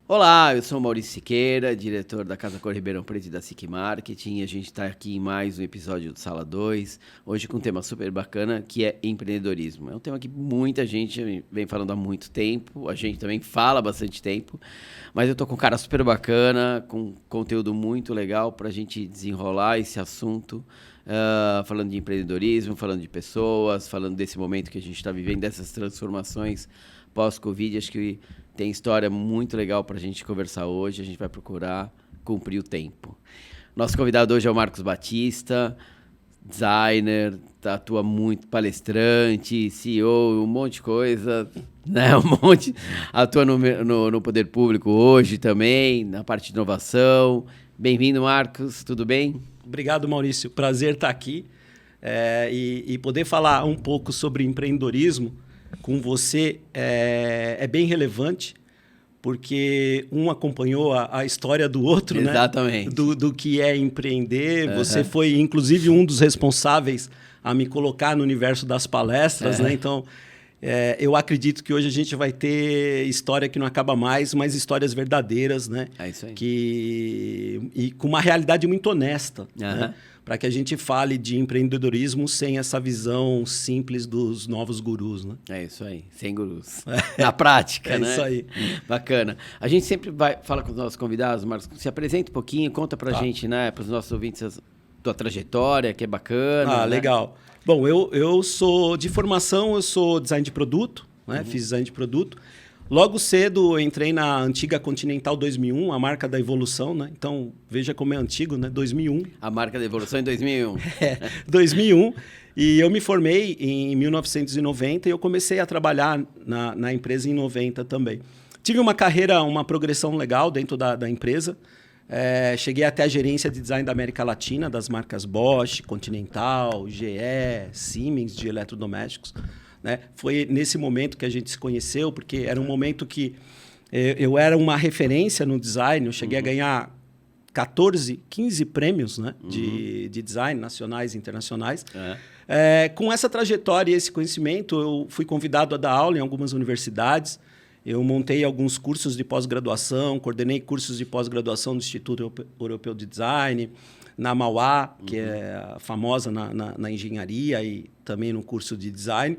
Olá, eu sou o Maurício Siqueira, diretor da Casa Cor Ribeirão Preto e da SIC Marketing. A gente está aqui em mais um episódio do Sala 2, hoje com um tema super bacana, que é empreendedorismo. É um tema que muita gente vem falando há muito tempo, a gente também fala há bastante tempo, mas eu tô com um cara super bacana, com conteúdo muito legal para a gente desenrolar esse assunto, falando de empreendedorismo, falando de pessoas, falando desse momento que a gente está vivendo, dessas transformações pós-Covid. Acho que tem história muito legal para a gente conversar hoje. A gente vai procurar cumprir o tempo. Nosso convidado hoje é o Marcos Batista, designer, atua muito, palestrante, CEO, um monte de coisa, né? Atua no poder público hoje também, na parte de inovação. Bem-vindo, Marcos, tudo bem? Obrigado, Maurício. Prazer estar aqui e poder falar um pouco sobre empreendedorismo com você é bem relevante, porque um acompanhou a história do outro, exatamente, né? Do que é empreender. Você foi, inclusive, um dos responsáveis a me colocar no universo das palestras, né? Então, eu acredito que hoje a gente vai ter história que não acaba mais, mas histórias verdadeiras, né? É isso aí. E com uma realidade muito honesta, né? Para que a gente fale de empreendedorismo sem essa visão simples dos novos gurus, né? É isso aí, sem gurus. Na prática, né? É isso aí. Bacana. A gente sempre fala com os nossos convidados, Marcos, se apresenta um pouquinho, conta pra gente, né, pros nossos ouvintes, tua trajetória, que é bacana. Ah, né? Legal. Bom, eu sou, de formação, eu sou design de produto, né? Fiz design de produto. Logo cedo eu entrei na antiga Continental 2001, a marca da evolução, né? Então, veja como é antigo, né? 2001. A marca da evolução em 2001. 2001. E eu me formei em 1990 e eu comecei a trabalhar na empresa em 90 também. Tive uma carreira, uma progressão legal dentro da empresa. Cheguei até a gerência de design da América Latina, das marcas Bosch, Continental, GE, Siemens de eletrodomésticos. Né? Foi nesse momento que a gente se conheceu, porque era um momento que eu era uma referência no design. Eu cheguei a ganhar 14, 15 prêmios, né? de design nacionais e internacionais. Com essa trajetória e esse conhecimento, eu fui convidado a dar aula em algumas universidades. Eu montei alguns cursos de pós-graduação, coordenei cursos de pós-graduação do Instituto Europeu de Design, na Mauá, que é famosa na engenharia e também no curso de design.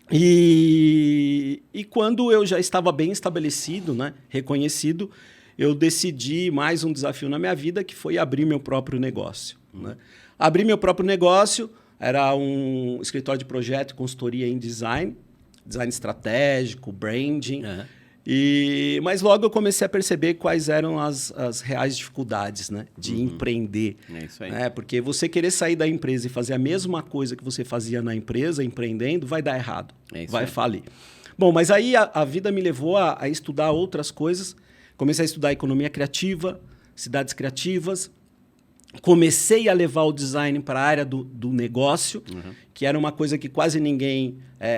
E quando eu já estava bem estabelecido, né, reconhecido, eu decidi mais um desafio na minha vida, que foi abrir meu próprio negócio. Né? Abrir meu próprio negócio, era um escritório de projeto e consultoria em design estratégico, branding. Mas logo eu comecei a perceber quais eram as reais dificuldades, né, de empreender. É isso aí. Porque você querer sair da empresa e fazer a mesma coisa que você fazia na empresa, empreendendo, vai dar errado, vai falir. Bom, mas aí a vida me levou a estudar outras coisas. Comecei a estudar economia criativa, cidades criativas. Comecei a levar o design para a área do negócio, que era uma coisa que quase ninguém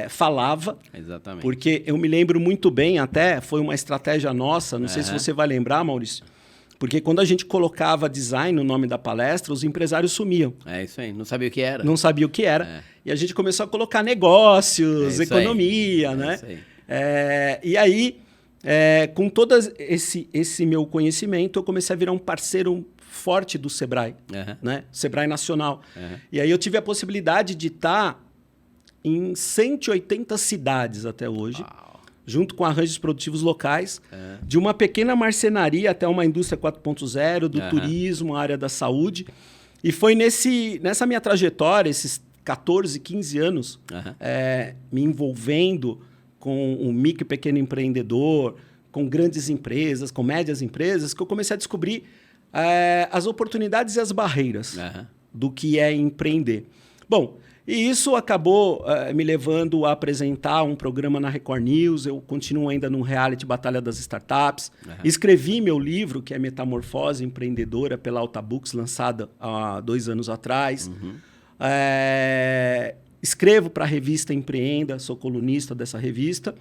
falava. Exatamente. Porque eu me lembro muito bem, até foi uma estratégia nossa, não sei se você vai lembrar, Maurício, porque quando a gente colocava design no nome da palestra, os empresários sumiam. É isso aí, não sabia o que era. Não sabia o que era. E a gente começou a colocar negócios, economia, né? Isso aí. E aí, com todo esse meu conhecimento, eu comecei a virar um parceiro forte do Sebrae, né? Sebrae Nacional. E aí eu tive a possibilidade de estar em 180 cidades até hoje, junto com arranjos produtivos locais, de uma pequena marcenaria até uma indústria 4.0, do turismo, a área da saúde. E foi nessa minha trajetória, esses 14, 15 anos, me envolvendo com o micro e pequeno empreendedor, com grandes empresas, com médias empresas, que eu comecei a descobrir as oportunidades e as barreiras do que é empreender. Bom, e isso acabou me levando a apresentar um programa na Record News. Eu continuo ainda no reality Batalha das Startups. Escrevi meu livro, que é Metamorfose Empreendedora, pela Alta Books, lançada há 2 anos atrás. Escrevo para a revista Empreenda, sou colunista dessa revista.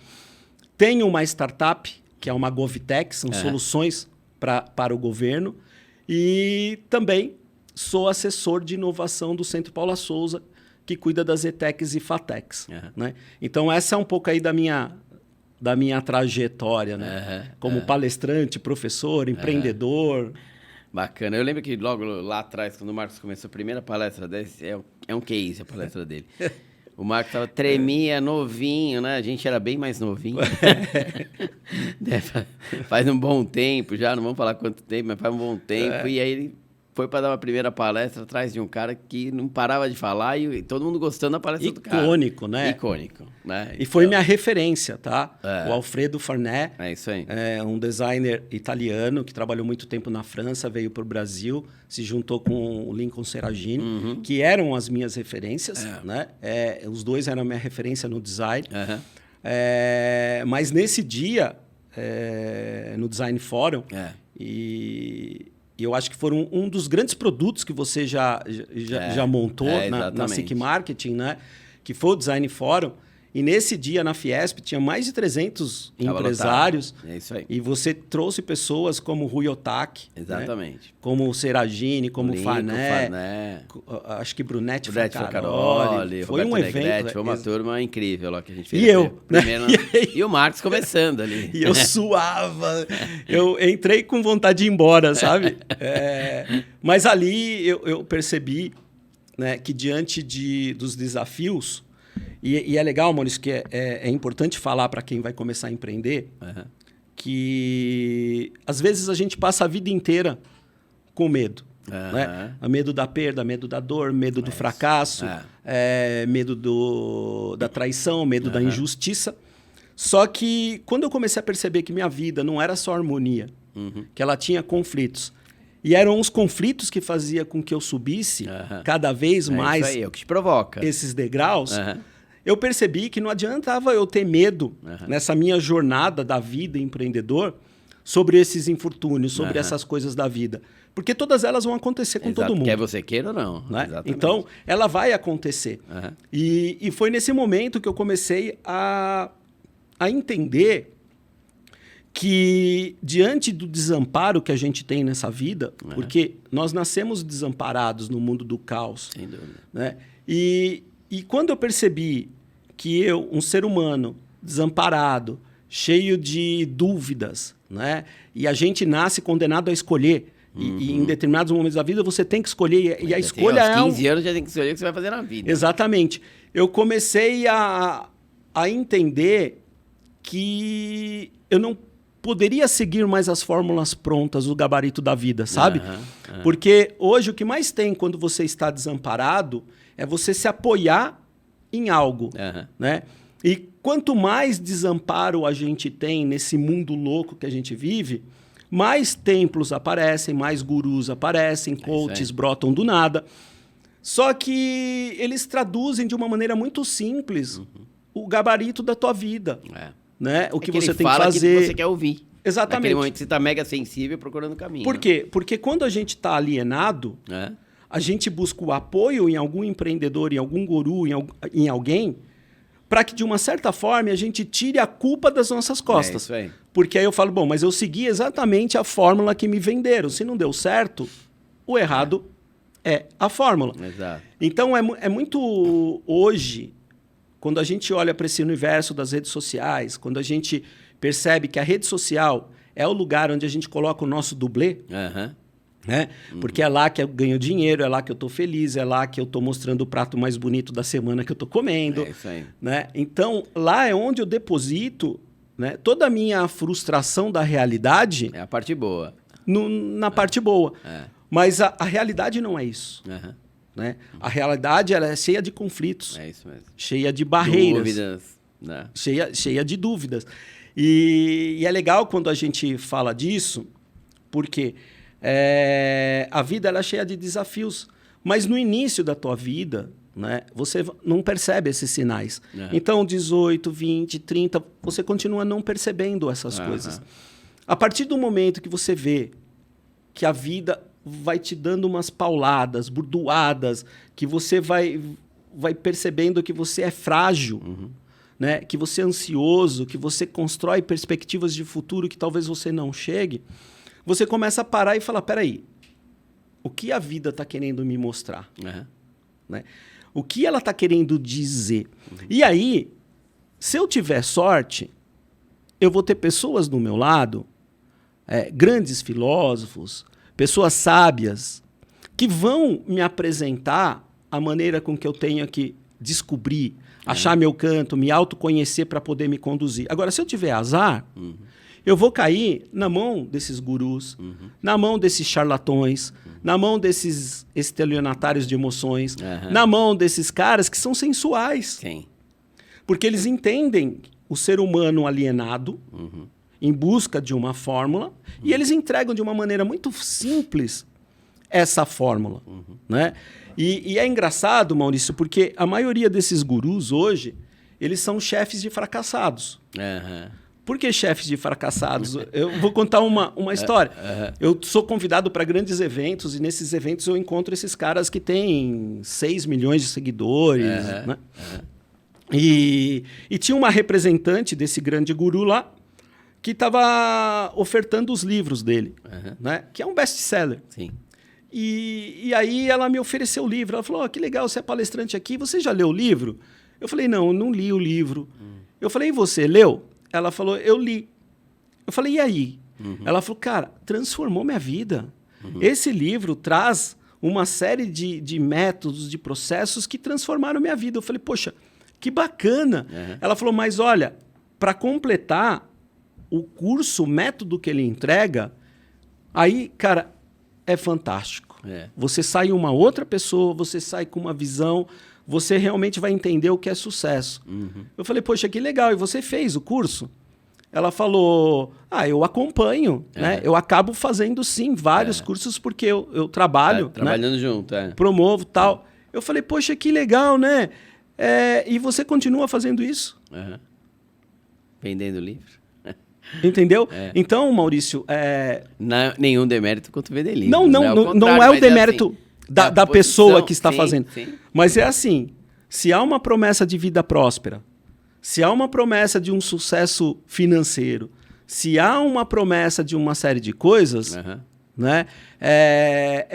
Tenho uma startup, que é uma GovTech, são soluções para o governo. E também sou assessor de inovação do Centro Paula Souza, que cuida das ETECs e FATECs. Né? Então, essa é um pouco aí da minha da minha trajetória, né? Como palestrante, professor, empreendedor. Bacana. Eu lembro que logo lá atrás, quando o Marcos começou a primeira palestra dele, é um case a palestra dele. O Marcos tremia, novinho, né? A gente era bem mais novinho. Faz um bom tempo já, não vamos falar quanto tempo, mas faz um bom tempo. E aí ele foi para dar uma primeira palestra atrás de um cara que não parava de falar e todo mundo gostando da palestra do cara. Icônico, né? Icônico, né? E foi minha referência, tá? O Alfredo Farnet. É isso aí. É um designer italiano que trabalhou muito tempo na França, veio para o Brasil, se juntou com o Lincoln Seragini, que eram as minhas referências, né? Os dois eram a minha referência no design. Mas nesse dia, no Design Forum, e eu acho que foram um dos grandes produtos que você já montou na SIC Marketing, né? Que foi o Design Forum. E nesse dia, na Fiesp, tinha mais de 300 empresários. É isso aí. E você trouxe pessoas como Rui Otaki. Exatamente. Né? Como Seragini, como Farnet. Acho que Brunete Francaroli. Foi um evento. Negrete, foi uma turma incrível lá que a gente fez. E eu. Primeiro, e o Marcos começando ali. E eu suava. Eu entrei com vontade de ir embora, sabe? Mas ali eu percebi, né, que diante dos desafios... E é legal, Maurício, que é importante falar para quem vai começar a empreender que às vezes a gente passa a vida inteira com medo. Né? Medo da perda, medo da dor, medo do fracasso, medo da traição, medo da injustiça. Só que quando eu comecei a perceber que minha vida não era só harmonia, que ela tinha conflitos, e eram os conflitos que faziam com que eu subisse cada vez mais isso aí, é o que te provoca. Esses degraus, eu percebi que não adiantava eu ter medo nessa minha jornada da vida empreendedor sobre esses infortúnios, sobre essas coisas da vida. Porque todas elas vão acontecer com todo mundo. Quer você queira ou não. Né? Então, ela vai acontecer. E foi nesse momento que eu comecei a entender que diante do desamparo que a gente tem nessa vida, porque nós nascemos desamparados no mundo do caos. Sem dúvida. Né? E quando eu percebi que eu, um ser humano desamparado, cheio de dúvidas, né? E a gente nasce condenado a escolher. E em determinados momentos da vida você tem que escolher. E a escolha aos 15 anos já tem que escolher o que você vai fazer na vida. Exatamente. Eu comecei a entender que eu não poderia seguir mais as fórmulas prontas, o gabarito da vida, sabe? Porque hoje o que mais tem quando você está desamparado é você se apoiar em algo, né? E quanto mais desamparo a gente tem nesse mundo louco que a gente vive, mais templos aparecem, mais gurus aparecem, coaches brotam do nada. Só que eles traduzem de uma maneira muito simples o gabarito da tua vida. Né? O que você tem que fazer. O que você quer ouvir. Exatamente. Naquele momento que você está mega sensível procurando o caminho. Por quê? Porque quando a gente está alienado, a gente busca o apoio em algum empreendedor, em algum guru, em alguém, para que, de uma certa forma, a gente tire a culpa das nossas costas. Isso aí. Porque aí eu falo, bom, mas eu segui exatamente a fórmula que me venderam. Se não deu certo, o errado é a fórmula. Exato. Então, é muito hoje, quando a gente olha para esse universo das redes sociais, quando a gente percebe que a rede social é o lugar onde a gente coloca o nosso dublê, né? Porque é lá que eu ganho dinheiro, é lá que eu estou feliz, é lá que eu estou mostrando o prato mais bonito da semana que eu estou comendo. É isso aí. Né? Então, lá é onde eu deposito, né, toda a minha frustração da realidade. É a parte boa. Na parte boa. Mas a realidade não é isso. Né? A realidade ela é cheia de conflitos. É isso mesmo. Cheia de barreiras. Dúvidas. Né? Cheia de dúvidas. E é legal quando a gente fala disso, porque a vida ela é cheia de desafios. Mas no início da tua vida, né, você não percebe esses sinais. Então, 18, 20, 30, você continua não percebendo essas coisas. A partir do momento que você vê que a vida vai te dando umas pauladas, burdoadas, que você vai percebendo que você é frágil, né? Que você é ansioso, que você constrói perspectivas de futuro que talvez você não chegue, você começa a parar e falar, peraí, o que a vida está querendo me mostrar? Né? O que ela está querendo dizer? E aí, se eu tiver sorte, eu vou ter pessoas do meu lado, grandes filósofos, pessoas sábias, que vão me apresentar a maneira com que eu tenho que descobrir, achar meu canto, me autoconhecer para poder me conduzir. Agora, se eu tiver azar, eu vou cair na mão desses gurus, na mão desses charlatões, na mão desses estelionatários de emoções, na mão desses caras que são sensuais. Sim. Porque eles entendem o ser humano alienado, em busca de uma fórmula, e eles entregam de uma maneira muito simples essa fórmula. Né? E é engraçado, Maurício, porque a maioria desses gurus hoje, eles são chefes de fracassados. Por que chefes de fracassados? Eu vou contar uma história. Eu sou convidado para grandes eventos, e nesses eventos eu encontro esses caras que têm 6 milhões de seguidores. Né? E tinha uma representante desse grande guru lá, que estava ofertando os livros dele, né? Que é um best-seller. Sim. E aí ela me ofereceu o livro. Ela falou, que legal, você é palestrante aqui, você já leu o livro? Eu falei, não, eu não li o livro. Eu falei, e você, leu? Ela falou, eu li. Eu falei, e aí? Ela falou, cara, transformou minha vida. Esse livro traz uma série de métodos, de processos que transformaram minha vida. Eu falei, poxa, que bacana. Ela falou, mas olha, para completar o curso, o método que ele entrega, aí, cara, é fantástico. Você sai uma outra pessoa, você sai com uma visão, você realmente vai entender o que é sucesso. Eu falei, poxa, que legal, e você fez o curso? Ela falou, eu acompanho, né? Eu acabo fazendo, sim, vários cursos, porque eu trabalho, trabalhando né? junto, Promovo, tal. Eu falei, poxa, que legal, né? E você continua fazendo isso? Vendendo livro. Entendeu? Então, Maurício... Nenhum demérito quanto vender livro. Não é o demérito assim, da pessoa que está fazendo. Sim. Mas é assim, se há uma promessa de vida próspera, se há uma promessa de um sucesso financeiro, se há uma promessa de uma série de coisas, né?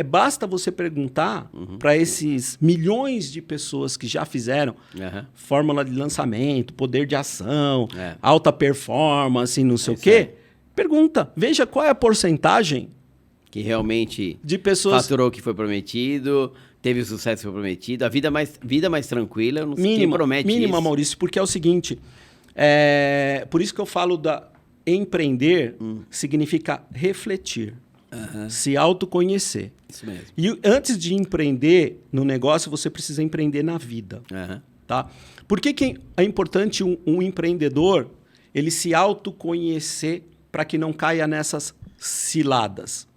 Basta você perguntar para esses milhões de pessoas que já fizeram fórmula de lançamento, poder de ação, alta performance, não sei o quê. Pergunta, veja qual é a porcentagem que realmente de pessoas faturou o que foi prometido, teve o sucesso que foi prometido, a vida mais tranquila, eu não sei quem promete mínima, isso. Maurício, porque é o seguinte, por isso que eu falo empreender significa refletir. Se autoconhecer. Isso mesmo. E antes de empreender no negócio, você precisa empreender na vida. Tá? Por que é importante um empreendedor ele se autoconhecer para que não caia nessas ciladas?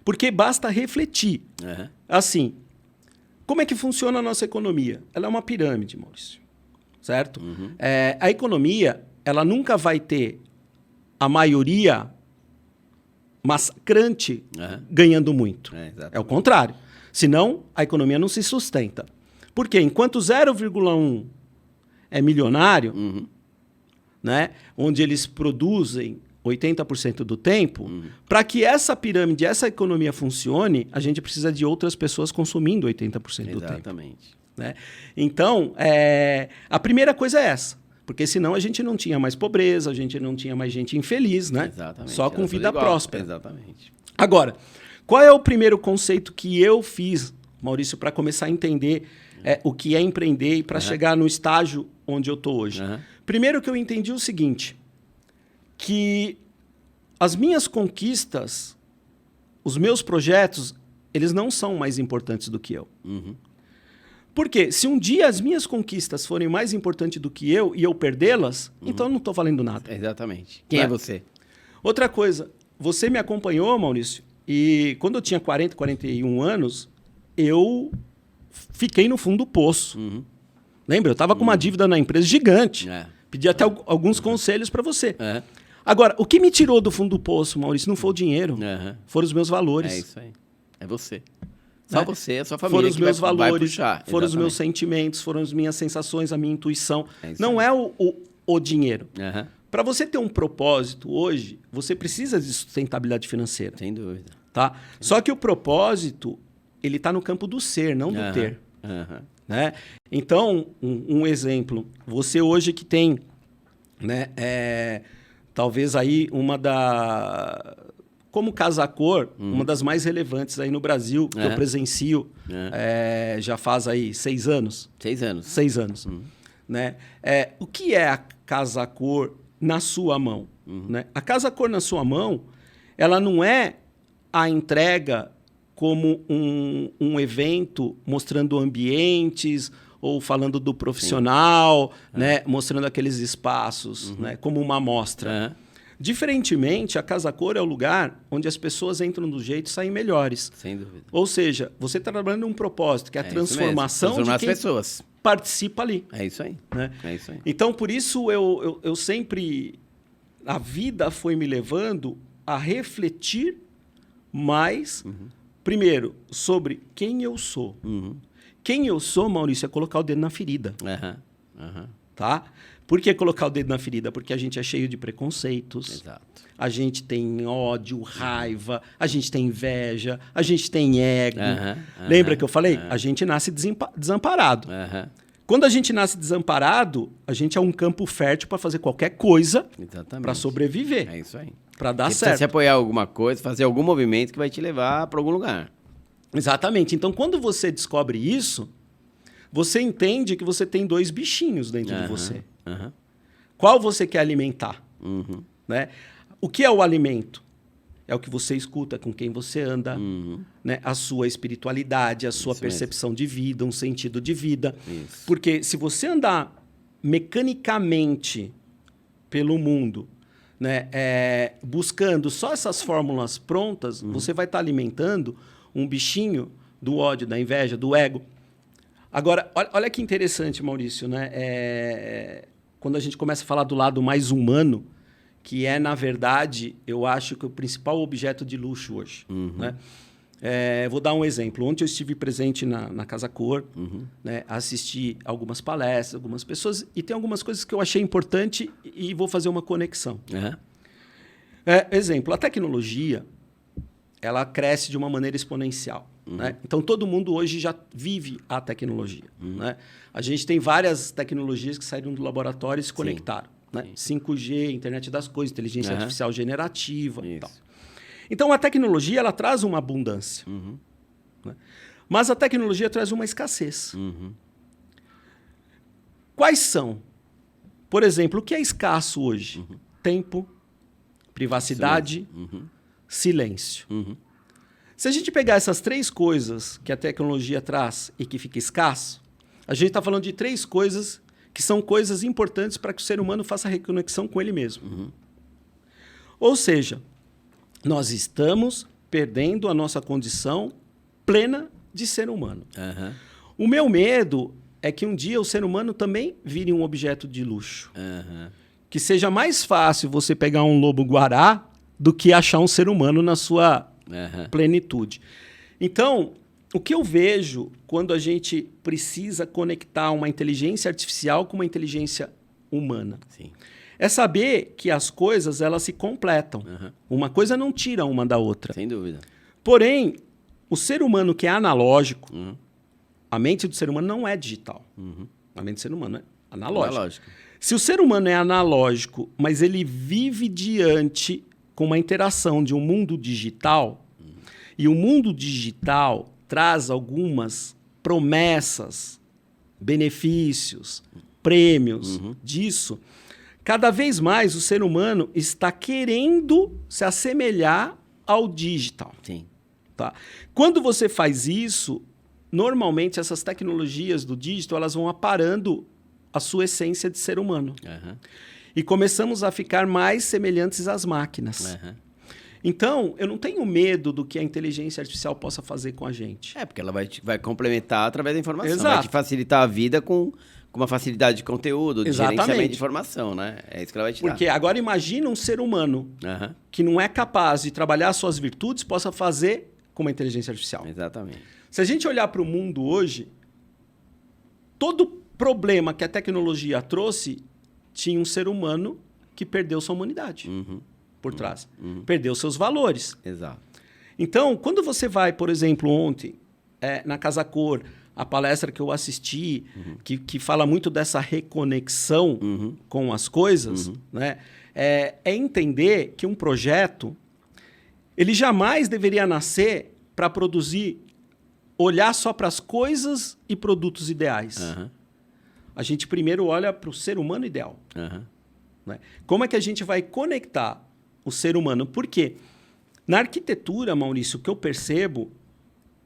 Porque basta refletir. Assim, como é que funciona a nossa economia? Ela é uma pirâmide, Maurício. Certo? A economia, ela nunca vai ter a maioria massacrante ganhando muito. É o contrário. Senão, a economia não se sustenta. Por quê? Enquanto 0,1 é milionário, né, onde eles produzem 80% do tempo, para que essa pirâmide, essa economia funcione, a gente precisa de outras pessoas consumindo 80% do tempo. Exatamente. Né? Então, a primeira coisa é essa. Porque senão a gente não tinha mais pobreza, a gente não tinha mais gente infeliz, né? Exatamente. Só com vida próspera. Exatamente. Agora, qual é o primeiro conceito que eu fiz, Maurício, para começar a entender o que é empreender e para chegar no estágio onde eu estou hoje? Primeiro que eu entendi o seguinte, que as minhas conquistas, os meus projetos, eles não são mais importantes do que eu. Porque se um dia as minhas conquistas forem mais importantes do que eu e eu perdê-las, então eu não estou valendo nada. Exatamente. Quem é você? Outra coisa, você me acompanhou, Maurício, e quando eu tinha 40, 41 anos, eu fiquei no fundo do poço. Lembra? Eu estava com uma dívida na empresa gigante. Pedi até alguns conselhos para você. Agora, o que me tirou do fundo do poço, Maurício, não foi o dinheiro, foram os meus valores. É isso aí. É você. Só você, a sua família. Foram os meus valores, vai puxar. Foram os meus sentimentos, foram as minhas sensações, a minha intuição. Não é o dinheiro. Para você ter um propósito hoje, você precisa de sustentabilidade financeira. Sem dúvida. Tá? Só que o propósito, ele está no campo do ser, não do ter. Né? Então, um exemplo. Você hoje que tem... né, talvez aí como Casa Cor, uma das mais relevantes aí no Brasil, que eu presencio já faz aí 6 anos. 6 anos. 6 anos. Né? O que é a Casa Cor na sua mão? Né? A Casa Cor na sua mão, ela não é a entrega como um evento mostrando ambientes ou falando do profissional, né? Mostrando aqueles espaços, né? Como uma amostra. Diferentemente, a Casa Cor é o lugar onde as pessoas entram do jeito e saem melhores. Sem dúvida. Ou seja, você está trabalhando num propósito, que é a transformação de quem pessoas participa ali. É isso aí. Né? É isso aí. Então, por isso, eu sempre... A vida foi me levando a refletir mais, primeiro, sobre quem eu sou. Quem eu sou, Maurício, é colocar o dedo na ferida. Tá? Por que colocar o dedo na ferida? Porque a gente é cheio de preconceitos. Exato. A gente tem ódio, raiva, a gente tem inveja, a gente tem ego. Lembra que eu falei? A gente nasce desamparado. Quando a gente nasce desamparado, a gente é um campo fértil para fazer qualquer coisa para sobreviver. É isso aí. Para dar certo. Precisa se apoiar em alguma coisa, fazer algum movimento que vai te levar para algum lugar. Exatamente. Então, quando você descobre isso, você entende que você tem 2 bichinhos dentro de você. Qual você quer alimentar? Né? O que é o alimento? É o que você escuta, com quem você anda, né? A sua espiritualidade, a sua percepção de vida, um sentido de vida. Isso. Porque se você andar mecanicamente pelo mundo, né? Buscando só essas fórmulas prontas, você vai estar alimentando um bichinho do ódio, da inveja, do ego. Agora, olha que interessante, Maurício, né? Quando a gente começa a falar do lado mais humano, que é, na verdade, eu acho que o principal objeto de luxo hoje. Né? Vou dar um exemplo. Ontem eu estive presente na Casa Cor, né? Assisti algumas palestras, algumas pessoas, e tem algumas coisas que eu achei importante e vou fazer uma conexão. Exemplo, a tecnologia, ela cresce de uma maneira exponencial. Né? Então, todo mundo hoje já vive a tecnologia. Né? A gente tem várias tecnologias que saíram do laboratório e se conectaram. Né? 5G, internet das coisas, inteligência artificial generativa e tal. Então, a tecnologia ela traz uma abundância. Né? Mas a tecnologia traz uma escassez. Quais são? Por exemplo, o que é escasso hoje? Tempo, privacidade, silêncio. Se a gente pegar essas 3 coisas que a tecnologia traz e que fica escasso, a gente está falando de 3 coisas que são coisas importantes para que o ser humano faça reconexão com ele mesmo. Ou seja, nós estamos perdendo a nossa condição plena de ser humano. O meu medo é que um dia o ser humano também vire um objeto de luxo. Que seja mais fácil você pegar um lobo-guará do que achar um ser humano na sua plenitude. Então, o que eu vejo quando a gente precisa conectar uma inteligência artificial com uma inteligência humana é saber que as coisas elas se completam. Uma coisa não tira uma da outra. Sem dúvida. Porém, o ser humano que é analógico, a mente do ser humano não é digital. A mente do ser humano é analógica. Se o ser humano é analógico, mas ele vive diante com uma interação de um mundo digital, e o mundo digital traz algumas promessas, benefícios, prêmios disso, cada vez mais o ser humano está querendo se assemelhar ao digital. Tá? Quando você faz isso, normalmente essas tecnologias do digital elas vão aparando a sua essência de ser humano. E começamos a ficar mais semelhantes às máquinas. Então, eu não tenho medo do que a inteligência artificial possa fazer com a gente. Porque ela vai complementar através da informação. Exato. Vai te facilitar a vida com uma facilidade de conteúdo, de gerenciamento de informação, né? É isso que ela vai te dar. Porque agora imagina um ser humano que não é capaz de trabalhar suas virtudes, possa fazer com uma inteligência artificial. Exatamente. Se a gente olhar para o mundo hoje, todo problema que a tecnologia trouxe tinha um ser humano que perdeu sua humanidade por trás. Perdeu seus valores. Exato. Então, quando você vai, por exemplo, ontem, na Casa Cor, a palestra que eu assisti, que fala muito dessa reconexão com as coisas, né? é entender que um projeto, ele jamais deveria nascer para produzir, olhar só para as coisas e produtos ideais. Uhum. A gente primeiro olha para o ser humano ideal. Uhum. Né? Como é que a gente vai conectar o ser humano? Por quê? Na arquitetura, Maurício, o que eu percebo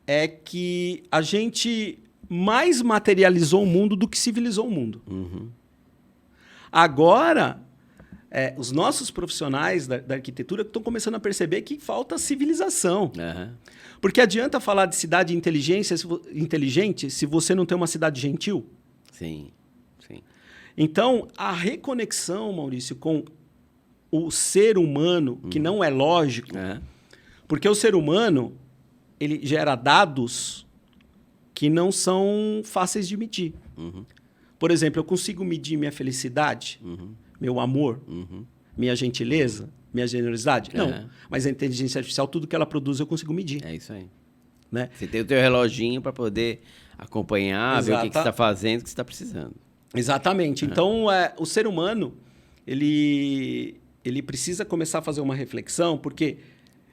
é que a gente mais materializou o mundo do que civilizou o mundo. Uhum. Agora, os nossos profissionais da arquitetura estão começando a perceber que falta civilização. Uhum. Porque adianta falar de cidade inteligente se você não tem uma cidade gentil? Sim, sim. Então, a reconexão, Maurício, com o ser humano, que não é lógico, porque o ser humano ele gera dados que não são fáceis de medir. Uhum. Por exemplo, eu consigo medir minha felicidade, meu amor, minha gentileza, minha generosidade? Não. Mas a inteligência artificial, tudo que ela produz, eu consigo medir. É isso aí. Né? Você tem o teu reloginho para poder acompanhar, ver o que você está fazendo, o que você está precisando. Exatamente. Então, o ser humano, ele precisa começar a fazer uma reflexão, porque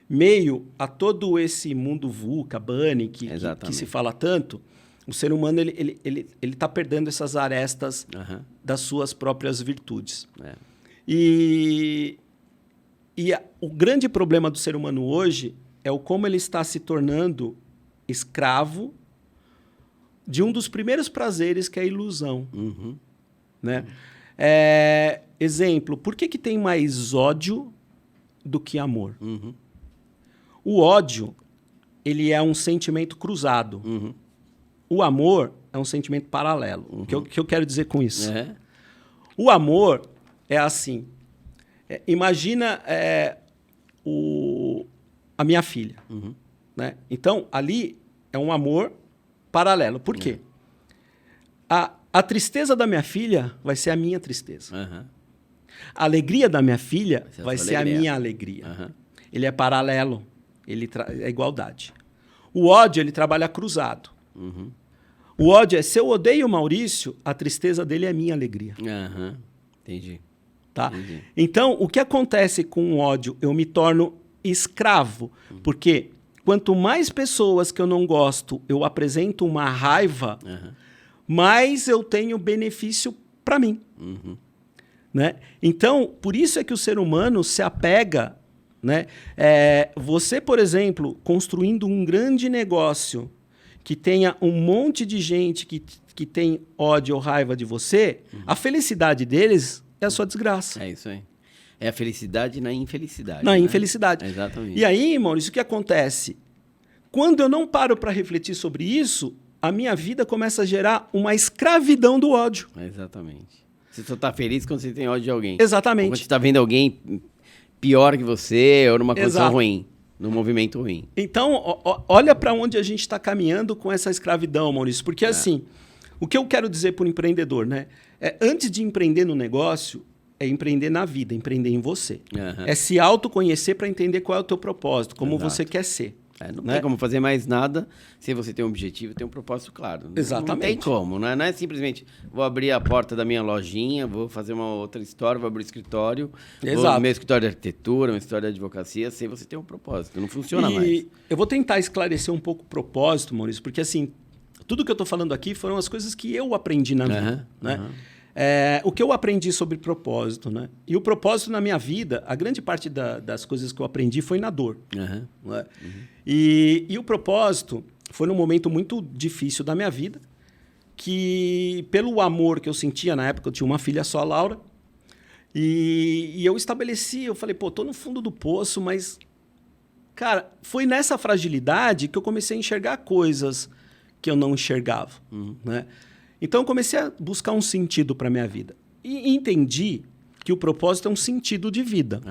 meio a todo esse mundo VUCA, BANI, que se fala tanto, o ser humano ele está perdendo essas arestas das suas próprias virtudes. E o grande problema do ser humano hoje é o como ele está se tornando escravo de um dos primeiros prazeres, que é a ilusão. Né? Exemplo, por que tem mais ódio do que amor? O ódio, ele é um sentimento cruzado. O amor é um sentimento paralelo. O que eu quero dizer com isso? O amor é assim. Imagina a minha filha. Né? Então, ali é um amor paralelo. Por quê? A tristeza da minha filha vai ser a minha tristeza. A alegria da minha filha vai ser a minha alegria. Ele é paralelo. É igualdade. O ódio, ele trabalha cruzado. O ódio é, se eu odeio o Maurício, a tristeza dele é a minha alegria. Entendi. Tá? Entendi. Então, o que acontece com o ódio? Eu me torno escravo. Porque quanto mais pessoas que eu não gosto eu apresento uma raiva, mais eu tenho benefício para mim. Né? Então, por isso é que o ser humano se apega. Né? Você, por exemplo, construindo um grande negócio que tenha um monte de gente que tem ódio ou raiva de você, a felicidade deles é a sua desgraça. É isso aí. É a felicidade na infelicidade. Na infelicidade. Exatamente. E aí, Maurício, o que acontece? Quando eu não paro para refletir sobre isso, a minha vida começa a gerar uma escravidão do ódio. Exatamente. Você só está feliz quando você tem ódio de alguém. Exatamente. Ou quando você está vendo alguém pior que você ou numa condição ruim, num movimento ruim. Então, olha para onde a gente está caminhando com essa escravidão, Maurício. Porque, assim, o que eu quero dizer para o empreendedor, né? Antes de empreender no negócio, é empreender na vida, empreender em você. É se autoconhecer para entender qual é o teu propósito, como você quer ser. Não tem como fazer mais nada se você tem um objetivo, tem um propósito claro. Exatamente. Não tem como, não é simplesmente vou abrir a porta da minha lojinha, vou fazer uma outra história, vou abrir um escritório, meu escritório de arquitetura, meu escritório de advocacia, sem você ter um propósito. Não funciona mais. Eu vou tentar esclarecer um pouco o propósito, Maurício, porque assim, tudo que eu estou falando aqui foram as coisas que eu aprendi na vida. Né? O que eu aprendi sobre propósito, né? E o propósito na minha vida, a grande parte das coisas que eu aprendi foi na dor. Né? E o propósito foi num momento muito difícil da minha vida, que pelo amor que eu sentia na época, eu tinha uma filha só, a Laura, e eu estabeleci, eu falei, tô no fundo do poço, mas, cara, foi nessa fragilidade que eu comecei a enxergar coisas que eu não enxergava, né? Então, eu comecei a buscar um sentido para a minha vida. E entendi que o propósito é um sentido de vida.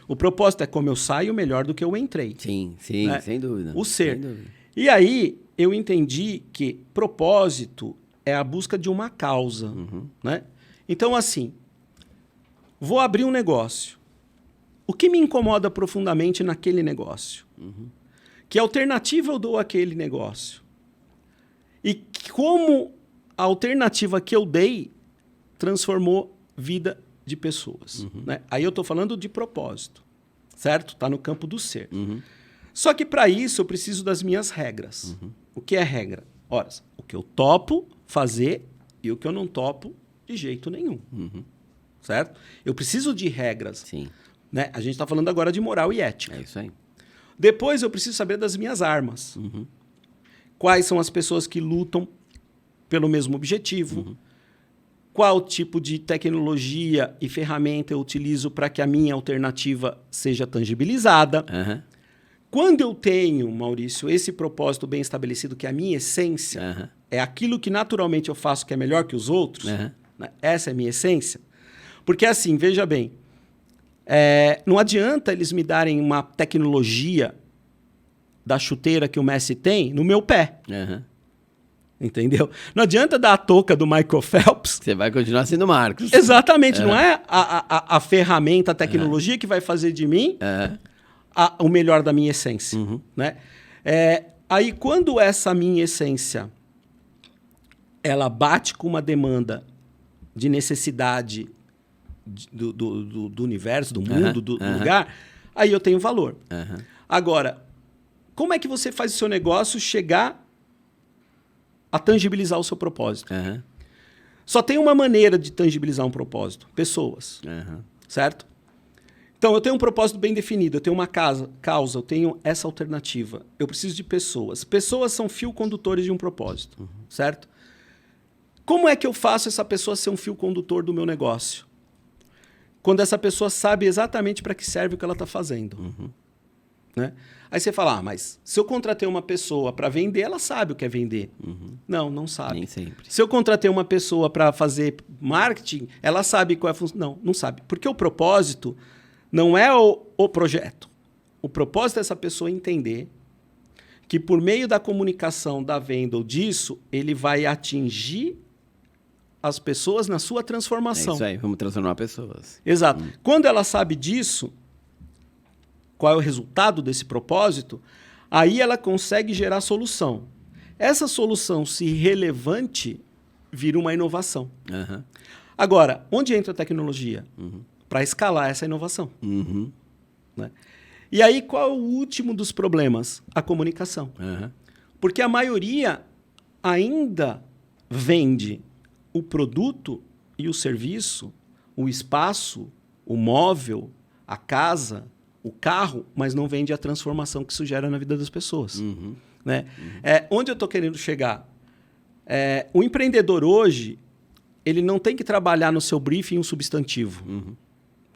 O propósito é como eu saio melhor do que eu entrei. Sim, né? Sem dúvida. O ser. Sem dúvida. E aí, eu entendi que propósito é a busca de uma causa. Né? Então, assim, vou abrir um negócio. O que me incomoda profundamente naquele negócio? Que alternativa eu dou àquele negócio? E como a alternativa que eu dei transformou vida de pessoas. Né? Aí eu estou falando de propósito, certo? Está no campo do ser. Só que para isso eu preciso das minhas regras. O que é regra? Ora, o que eu topo fazer e o que eu não topo de jeito nenhum. Certo? Eu preciso de regras. Sim. Né? A gente está falando agora de moral e ética. É isso aí. Depois eu preciso saber das minhas armas. Quais são as pessoas que lutam pelo mesmo objetivo? Qual tipo de tecnologia e ferramenta eu utilizo para que a minha alternativa seja tangibilizada? Quando eu tenho, Maurício, esse propósito bem estabelecido, que é a minha essência, é aquilo que naturalmente eu faço que é melhor que os outros, né? Essa é a minha essência. Porque assim, veja bem, não adianta eles me darem uma tecnologia da chuteira que o Messi tem no meu pé. Entendeu? Não adianta dar a touca do Michael Phelps. Você vai continuar sendo Marcos. Exatamente. Não é a ferramenta, a tecnologia que vai fazer de mim o melhor da minha essência. Né? Aí, quando essa minha essência ela bate com uma demanda de necessidade do universo, do mundo, do lugar, aí eu tenho valor. Agora, como é que você faz o seu negócio chegar a tangibilizar o seu propósito? Só tem uma maneira de tangibilizar um propósito: pessoas. Certo? Então, eu tenho um propósito bem definido, eu tenho uma causa, eu tenho essa alternativa. Eu preciso de pessoas. Pessoas são fio condutores de um propósito. Certo? Como é que eu faço essa pessoa ser um fio condutor do meu negócio? Quando essa pessoa sabe exatamente para que serve o que ela está fazendo. Né? Aí você fala, mas se eu contratei uma pessoa para vender, ela sabe o que é vender. Não sabe. Nem sempre. Se eu contratei uma pessoa para fazer marketing, ela sabe qual é a função. Não sabe. Porque o propósito não é o projeto. O propósito é essa pessoa entender que por meio da comunicação, da venda ou disso, ele vai atingir as pessoas na sua transformação. É isso aí, vamos transformar pessoas. Exato. Quando ela sabe disso, qual é o resultado desse propósito, aí ela consegue gerar solução. Essa solução, se relevante, vira uma inovação. Agora, onde entra a tecnologia? Para escalar essa inovação. Né? E aí, qual é o último dos problemas? A comunicação. Porque a maioria ainda vende o produto e o serviço, o espaço, o móvel, a casa, o carro, mas não vende a transformação que isso gera na vida das pessoas. Né? Onde eu estou querendo chegar? O empreendedor hoje, ele não tem que trabalhar no seu briefing um substantivo.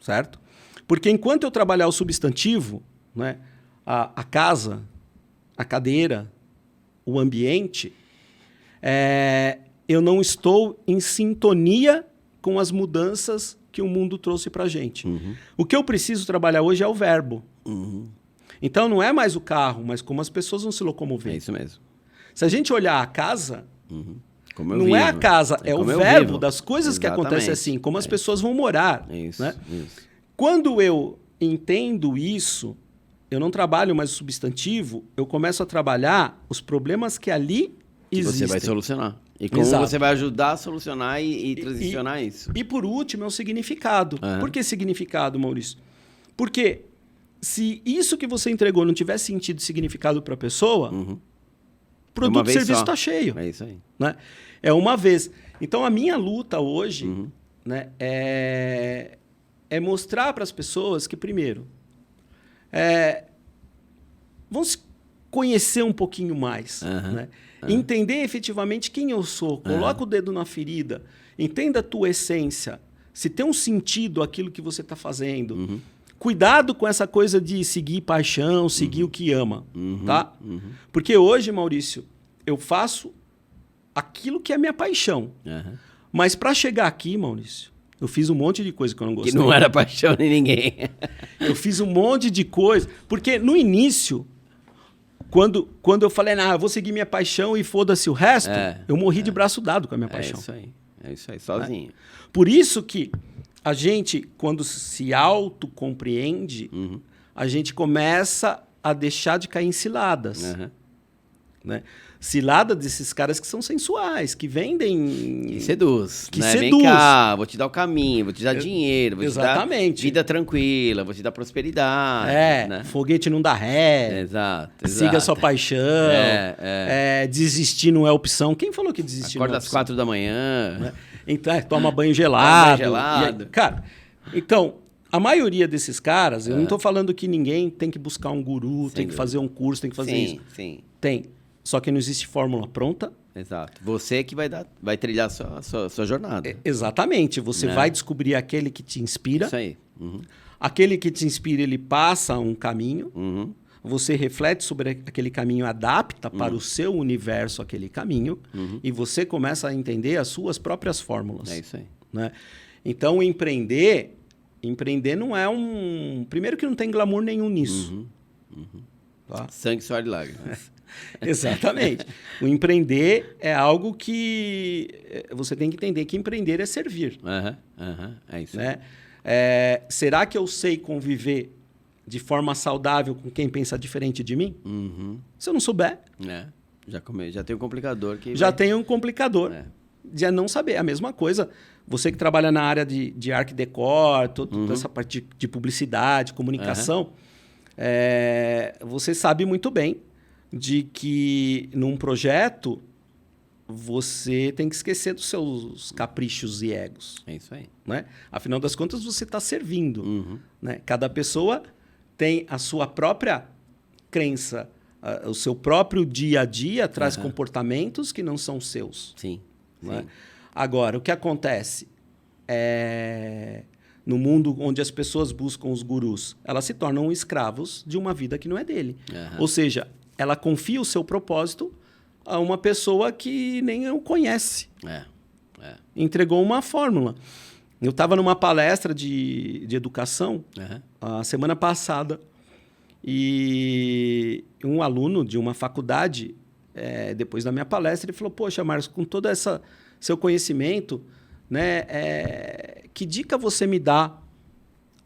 Certo? Porque enquanto eu trabalhar o substantivo, né, a casa, a cadeira, o ambiente, eu não estou em sintonia com as mudanças que o mundo trouxe para a gente. O que eu preciso trabalhar hoje é o verbo. Então, não é mais o carro, mas como as pessoas vão se locomover. É isso mesmo. Se a gente olhar a casa, como eu não vivo. É a casa, é o verbo das coisas Exatamente. Que acontecem assim, como as pessoas vão morar. Isso, né? isso. Quando eu entendo isso, eu não trabalho mais o substantivo, eu começo a trabalhar os problemas que ali existem. Você vai solucionar. E como você vai ajudar a solucionar e transicionar isso. E por último é o significado. Por que significado, Maurício? Porque se isso que você entregou não tiver sentido e significado para a pessoa, o produto e serviço está cheio. É isso aí. Né? É uma vez. Então, a minha luta hoje né, é mostrar para as pessoas que, primeiro, vão se conhecer um pouquinho mais. Né? Entender efetivamente quem eu sou. Coloca o dedo na ferida. Entenda a tua essência. Se tem um sentido aquilo que você está fazendo. Cuidado com essa coisa de seguir paixão, seguir o que ama. Tá? Porque hoje, Maurício, eu faço aquilo que é minha paixão. Mas para chegar aqui, Maurício, eu fiz um monte de coisa que eu não gostei. Que não era paixão de ninguém. Eu fiz um monte de coisa. Porque no início, quando eu falei, eu vou seguir minha paixão e foda-se o resto, eu morri de braço dado com a minha paixão. É isso aí, sozinho. Por isso que a gente, quando se autocompreende, a gente começa a deixar de cair em ciladas. Né? cilada desses caras que são sensuais, que vendem... E seduz. Que né? seduz. Vem cá, vou te dar o caminho, vou te dar dinheiro, vou Exatamente. te dar vida tranquila, vou te dar prosperidade. Né? Foguete não dá ré. Exato. Siga sua paixão. Desistir não é opção. Quem falou que desistir Acorda não é às opção? 4 da manhã. Né? Então, toma banho gelado. gelado. Cara, então... A maioria desses caras, eu não estou falando que ninguém tem que buscar um guru, tem que fazer um curso, tem que fazer isso. Sim. Tem. Só que não existe fórmula pronta. Exato. Você que vai trilhar a sua jornada. Exatamente. Você vai descobrir aquele que te inspira. Isso aí. Uhum. Aquele que te inspira, ele passa um caminho. Uhum. Você reflete sobre aquele caminho, adapta para o seu universo aquele caminho. Uhum. E você começa a entender as suas próprias fórmulas. É isso aí. Né? Então, empreender não é um... Primeiro que não tem glamour nenhum nisso. Tá? Sangue, suor e lágrimas. Exatamente. O empreender é algo que... Você tem que entender que empreender é servir. É isso. Né? Será que eu sei conviver de forma saudável com quem pensa diferente de mim? Se eu não souber... Já tem um complicador. Já tem um complicador. De não saber. A mesma coisa... Você que trabalha na área de Art Decor, toda essa parte de publicidade, comunicação, você sabe muito bem de que num projeto você tem que esquecer dos seus caprichos e egos. É isso aí. Né? Afinal das contas, você está servindo. Né? Cada pessoa tem a sua própria crença, o seu próprio dia a dia traz comportamentos que não são seus. Sim. Né? Agora, o que acontece no mundo onde as pessoas buscam os gurus? Elas se tornam escravos de uma vida que não é dele. Ou seja, ela confia o seu propósito a uma pessoa que nem o conhece. Entregou uma fórmula. Eu estava numa palestra de educação a semana passada e um aluno de uma faculdade, depois da minha palestra, ele falou, poxa, Marcos, com toda essa... seu conhecimento, né? Que dica você me dá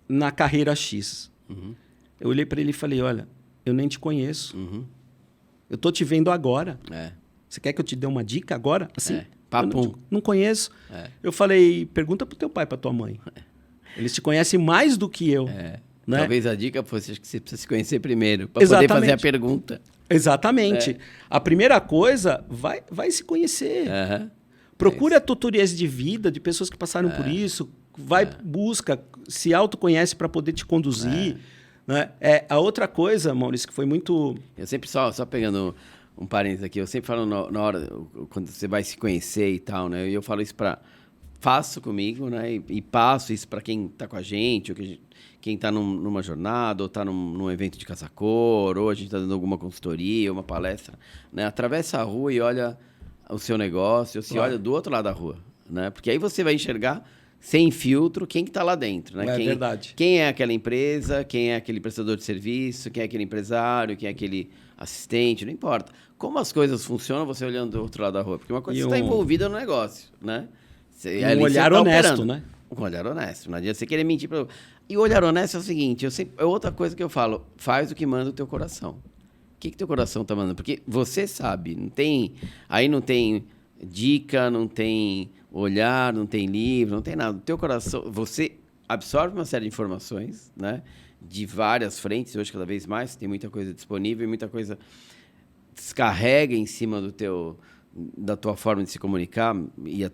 na carreira X? Eu olhei para ele e falei, olha, eu nem te conheço. Eu tô te vendo agora. Você quer que eu te dê uma dica agora? Assim? Papum. Não conheço. Eu falei, pergunta pro teu pai, pra tua mãe. Eles te conhecem mais do que eu. Né? Talvez a dica fosse que você precisa se conhecer primeiro, para poder fazer a pergunta. Exatamente. A primeira coisa, vai se conhecer. Procura tutoriais de vida de pessoas que passaram por isso. Busca, se autoconhece para poder te conduzir. Né? A outra coisa, Maurício, que foi muito... Eu sempre, só pegando um parênteses aqui, eu sempre falo na hora, quando você vai se conhecer e tal, né? E eu falo isso faço comigo, né? E passo isso para quem está com a gente, ou quem está numa jornada, ou está num evento de caça-cor, ou a gente está dando alguma consultoria, uma palestra. Né? Atravessa a rua e olha... o seu negócio, você olha do outro lado da rua, né? Porque aí você vai enxergar sem filtro quem que está lá dentro, né? Verdade. Quem é aquela empresa, quem é aquele prestador de serviço, quem é aquele empresário, quem é aquele assistente, não importa. Como as coisas funcionam, você olhando do outro lado da rua. Porque uma coisa você está envolvida no negócio, né? Um olhar honesto, né? Um olhar honesto. Não adianta você querer mentir. E o olhar honesto é o seguinte, é outra coisa que eu falo, faz o que manda o teu coração. O que teu coração tá mandando? Porque você sabe, não tem dica, não tem olhar, não tem livro, não tem nada. O teu coração, você absorve uma série de informações, né? De várias frentes, hoje cada vez mais, tem muita coisa disponível, muita coisa descarrega em cima da tua forma de se comunicar,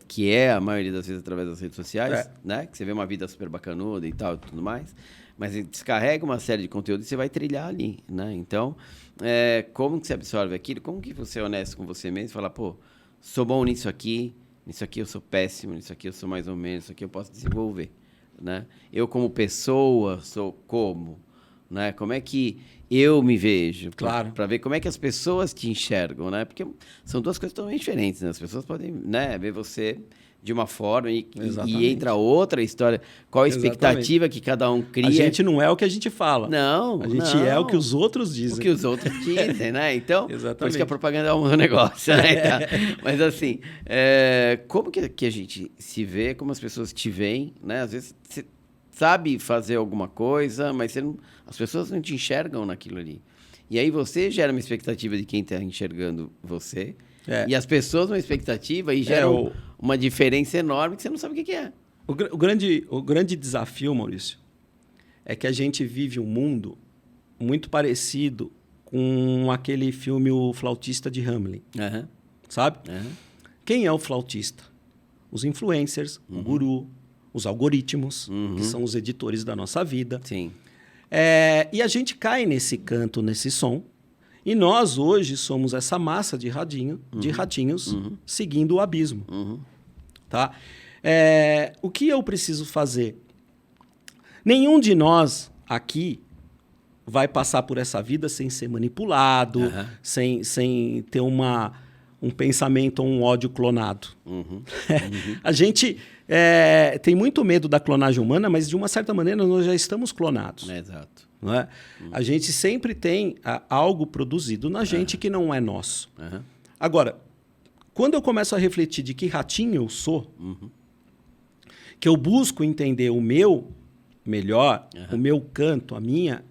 que é a maioria das vezes através das redes sociais, né? Que você vê uma vida super bacanuda e tal, e tudo mais, mas descarrega uma série de conteúdo e você vai trilhar ali, né? Então, como que você absorve aquilo? Como que você é honesto com você mesmo e fala, pô, sou bom nisso aqui eu sou péssimo, nisso aqui eu sou mais ou menos, isso aqui eu posso desenvolver, né? Eu como pessoa sou como, né? Como é que eu me vejo? Claro. Para ver como é que as pessoas te enxergam, né? Porque são duas coisas totalmente diferentes, né? As pessoas podem, né, ver você de uma forma e entra outra história. Qual a expectativa que cada um cria? A gente não é o que a gente fala. Não, a gente é o que os outros dizem. O que os outros dizem, né? Então, por isso que a propaganda é um negócio, né? Mas assim, como que a gente se vê, como as pessoas te veem, né? Às vezes você sabe fazer alguma coisa, mas as pessoas não te enxergam naquilo ali. E aí você gera uma expectativa de quem está enxergando você. E as pessoas uma expectativa e gera uma diferença enorme que você não sabe o que é. O grande desafio, Maurício, é que a gente vive um mundo muito parecido com aquele filme O Flautista de Hamelin. Sabe? Quem é o flautista? Os influencers, o guru, os algoritmos, que são os editores da nossa vida. Sim. E a gente cai nesse canto, nesse som. E nós, hoje, somos essa massa de ratinhos seguindo o abismo. Tá? O que eu preciso fazer? Nenhum de nós aqui vai passar por essa vida sem ser manipulado, sem ter um pensamento ou um ódio clonado. A gente tem muito medo da clonagem humana, mas de uma certa maneira nós já estamos clonados. Exato. Não é? A gente sempre tem algo produzido na gente que não é nosso. Agora, quando eu começo a refletir de que ratinho eu sou, que eu busco entender o meu melhor, o meu canto, a minha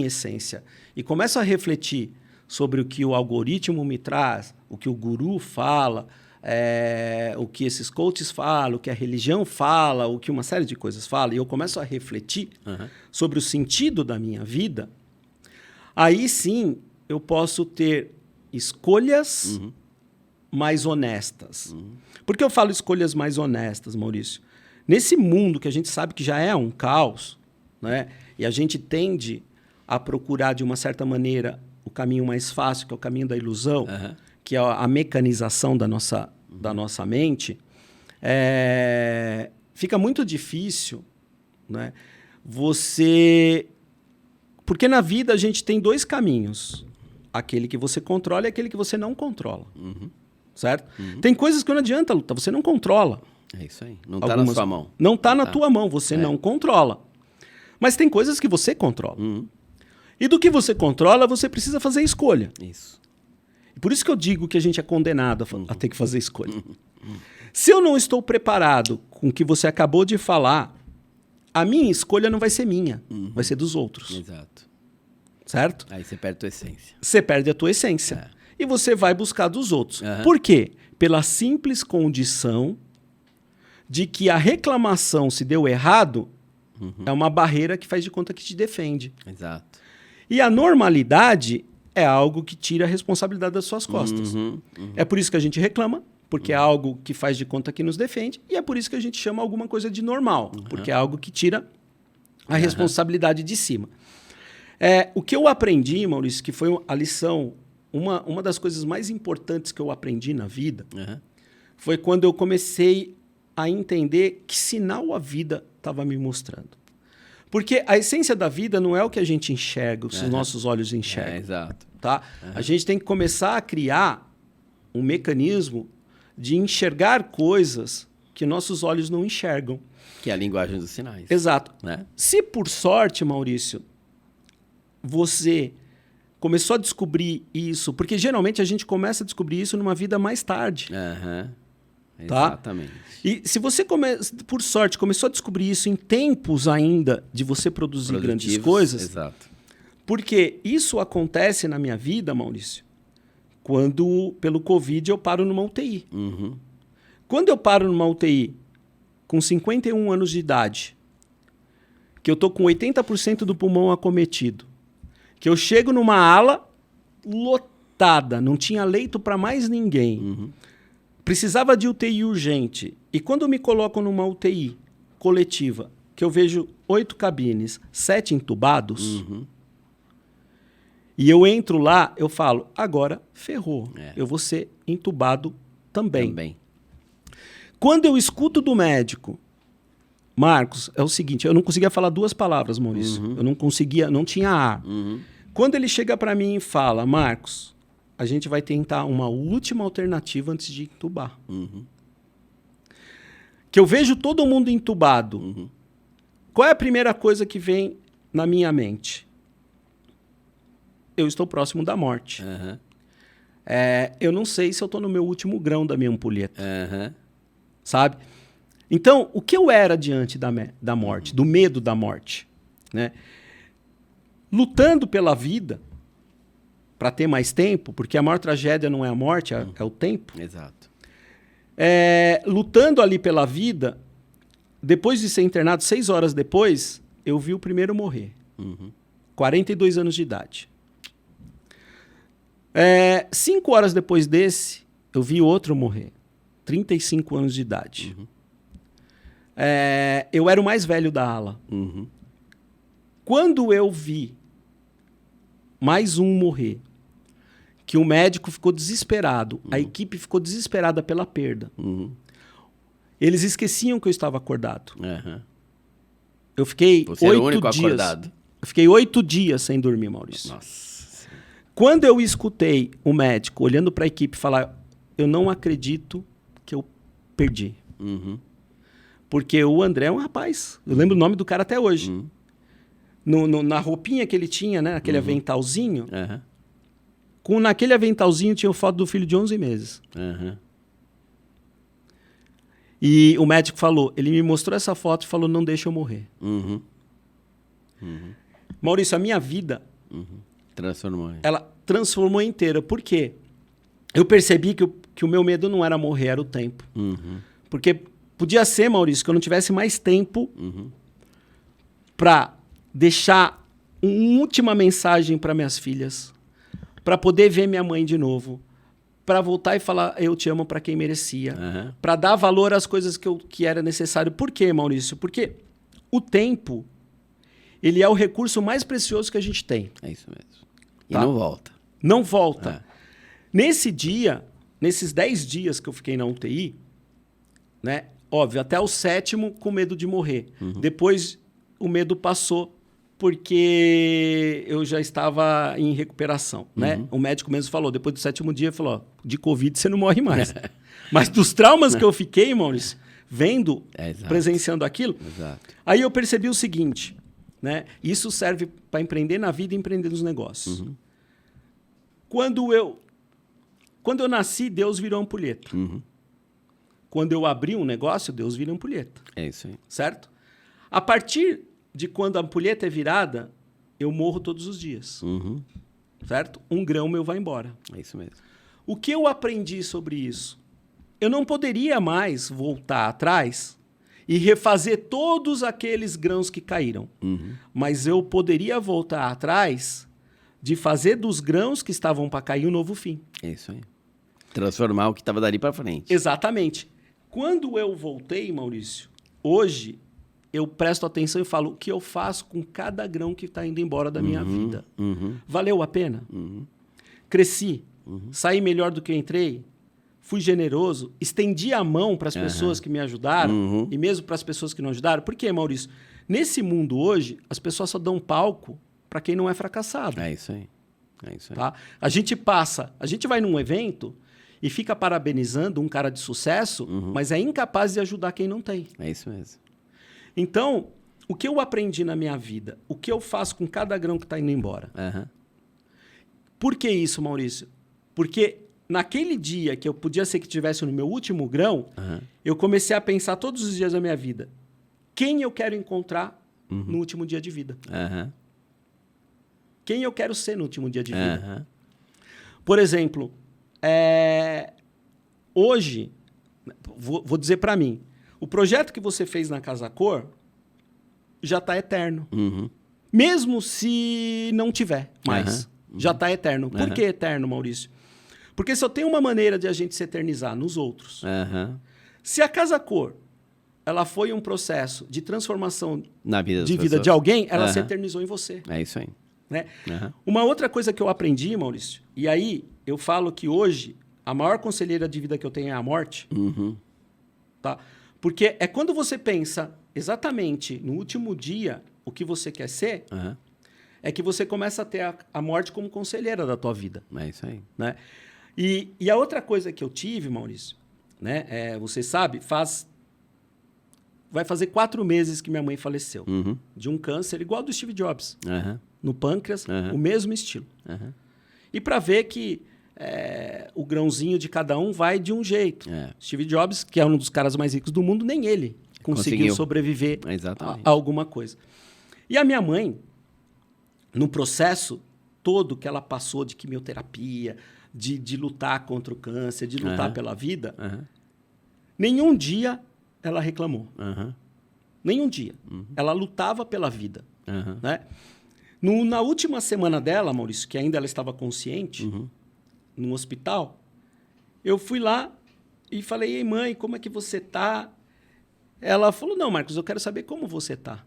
essência, e começo a refletir sobre o que o algoritmo me traz, o que o guru fala, o que esses coaches falam, o que a religião fala, o que uma série de coisas fala, e eu começo a refletir sobre o sentido da minha vida, aí sim eu posso ter escolhas mais honestas. Por que eu falo escolhas mais honestas, Maurício? Nesse mundo que a gente sabe que já é um caos, né? E a gente tende a procurar, de uma certa maneira, o caminho mais fácil, que é o caminho da ilusão, que é a mecanização da nossa mente, fica muito difícil, né? Porque na vida a gente tem dois caminhos. Aquele que você controla e aquele que você não controla. Certo? Tem coisas que não adianta lutar, você não controla. É isso aí. Não está na sua mão. Não está na tua mão, você não controla. Mas tem coisas que você controla. E do que você controla, você precisa fazer escolha. Isso. E por isso que eu digo que a gente é condenado a ter que fazer escolha. Se eu não estou preparado com o que você acabou de falar, a minha escolha não vai ser minha, vai ser dos outros. Exato. Certo? Aí você perde a tua essência. Você perde a tua essência. E você vai buscar dos outros. Por quê? Pela simples condição de que a reclamação, se deu errado, é uma barreira que faz de conta que te defende. Exato. E a normalidade é algo que tira a responsabilidade das suas costas. É por isso que a gente reclama, porque é algo que faz de conta que nos defende, e é por isso que a gente chama alguma coisa de normal, porque é algo que tira a responsabilidade de cima. O que eu aprendi, Maurício, que foi a lição, uma das coisas mais importantes que eu aprendi na vida, foi quando eu comecei a entender que sinal a vida estava me mostrando. Porque a essência da vida não é o que a gente enxerga, os nossos olhos enxergam. Exato. Tá? A gente tem que começar a criar um mecanismo de enxergar coisas que nossos olhos não enxergam. Que é a linguagem dos sinais. Exato. Né? Se por sorte, Maurício, você começou a descobrir isso, porque geralmente a gente começa a descobrir isso numa vida mais tarde. Tá? Exatamente. E se você, por sorte, começou a descobrir isso em tempos ainda de você produzir grandes coisas, exato. Porque isso acontece na minha vida, Maurício, quando, pelo Covid, eu paro numa UTI. Quando eu paro numa UTI com 51 anos de idade, que eu estou com 80% do pulmão acometido, que eu chego numa ala lotada, não tinha leito para mais ninguém, precisava de UTI urgente, e quando eu me coloco numa UTI coletiva, que eu vejo 8 cabines, 7 entubados, e eu entro lá, eu falo, agora ferrou, eu vou ser entubado também. Quando eu escuto do médico, Marcos, é o seguinte, eu não conseguia falar 2 palavras, Maurício, eu não conseguia, não tinha ar. Quando ele chega para mim e fala, Marcos, a gente vai tentar uma última alternativa antes de entubar. Que eu vejo todo mundo entubado. Qual é a primeira coisa que vem na minha mente? Eu estou próximo da morte. Eu não sei se eu estou no meu último grão da minha ampulheta. Sabe? Então, o que eu era diante da morte, do medo da morte? Né? Lutando pela vida, para ter mais tempo, porque a maior tragédia não é a morte, é o tempo. Exato. Lutando ali pela vida, depois de ser internado, 6 horas depois, eu vi o primeiro morrer. 42 anos de idade. 5 horas depois desse, eu vi outro morrer. 35 anos de idade. Eu era o mais velho da ala. Quando eu vi mais um morrer, que o médico ficou desesperado, a equipe ficou desesperada pela perda. Eles esqueciam que eu estava acordado. Eu fiquei 8 dias. Acordado. Eu fiquei 8 dias sem dormir, Maurício. Nossa. Quando eu escutei o médico olhando para a equipe falar, eu não acredito que eu perdi. Porque o André é um rapaz. Eu lembro o nome do cara até hoje. Na roupinha que ele tinha, né? Aquele aventalzinho. Naquele aventalzinho tinha foto do filho de 11 meses. E o médico falou, ele me mostrou essa foto e falou, não deixa eu morrer. Maurício, a minha vida... Transformou. Ela transformou inteira. Por quê? Eu percebi que o meu medo não era morrer, era o tempo. Porque podia ser, Maurício, que eu não tivesse mais tempo para deixar uma última mensagem para minhas filhas, para poder ver minha mãe de novo, para voltar e falar eu te amo para quem merecia, para dar valor às coisas que era necessário. Por quê, Maurício? Porque o tempo, ele é o recurso mais precioso que a gente tem. É isso mesmo. E não volta. Não volta. Nesse dia, nesses 10 dias que eu fiquei na UTI, né? Óbvio, até o 7º com medo de morrer. Depois o medo passou porque eu já estava em recuperação, né? O médico mesmo falou, depois do 7º dia, falou, ó, de Covid você não morre mais. Mas dos traumas que eu fiquei, Maurício, vendo, presenciando aquilo, aí eu percebi o seguinte, né? Isso serve para empreender na vida e empreender nos negócios. Quando eu nasci, Deus virou ampulheta. Quando eu abri um negócio, Deus vira ampulheta. É isso aí. Certo? A partir de quando a ampulheta é virada, eu morro todos os dias. Certo? Um grão meu vai embora. É isso mesmo. O que eu aprendi sobre isso? Eu não poderia mais voltar atrás e refazer todos aqueles grãos que caíram. Mas eu poderia voltar atrás de fazer dos grãos que estavam para cair um novo fim. É isso aí. Transformar o que estava dali para frente. Exatamente. Quando eu voltei, Maurício, hoje eu presto atenção e falo o que eu faço com cada grão que está indo embora da minha vida. Valeu a pena? Cresci? Saí melhor do que eu entrei? Fui generoso? Estendi a mão para as pessoas que me ajudaram e mesmo para as pessoas que não ajudaram? Por quê, Maurício? Nesse mundo hoje, as pessoas só dão palco para quem não é fracassado. É isso aí. É isso aí. Tá? A gente vai num evento e fica parabenizando um cara de sucesso, mas é incapaz de ajudar quem não tem. É isso mesmo. Então, o que eu aprendi na minha vida? O que eu faço com cada grão que está indo embora? Por que isso, Maurício? Porque naquele dia que eu podia ser que estivesse no meu último grão, eu comecei a pensar todos os dias da minha vida. Quem eu quero encontrar no último dia de vida? Quem eu quero ser no último dia de vida? Por exemplo, hoje, vou dizer para mim, o projeto que você fez na Casa Cor já está eterno. Mesmo se não tiver mais, já está eterno. Por que eterno, Maurício? Porque só tem uma maneira de a gente se eternizar, nos outros. Se a Casa Cor ela foi um processo de transformação na vida de vida de alguém, ela se eternizou em você. É isso aí. Né? Uma outra coisa que eu aprendi, Maurício, e aí eu falo que hoje a maior conselheira de vida que eu tenho é a morte, tá? Porque é quando você pensa exatamente no último dia o que você quer ser, é que você começa a ter a morte como conselheira da tua vida. É isso aí. Né? E a outra coisa que eu tive, Maurício, né, você sabe, vai fazer 4 meses que minha mãe faleceu. De um câncer igual ao do Steve Jobs. No pâncreas, o mesmo estilo. E para ver que o grãozinho de cada um vai de um jeito. Steve Jobs, que é um dos caras mais ricos do mundo, nem ele conseguiu sobreviver a alguma coisa. E a minha mãe, no processo todo que ela passou de quimioterapia, de lutar contra o câncer, de lutar pela vida, nenhum dia ela reclamou. Nenhum dia. Ela lutava pela vida. Né? Na última semana dela, Maurício, que ainda ela estava consciente, no hospital, eu fui lá e falei, ei, mãe, como é que você tá? Ela falou, não, Marcos, eu quero saber como você tá.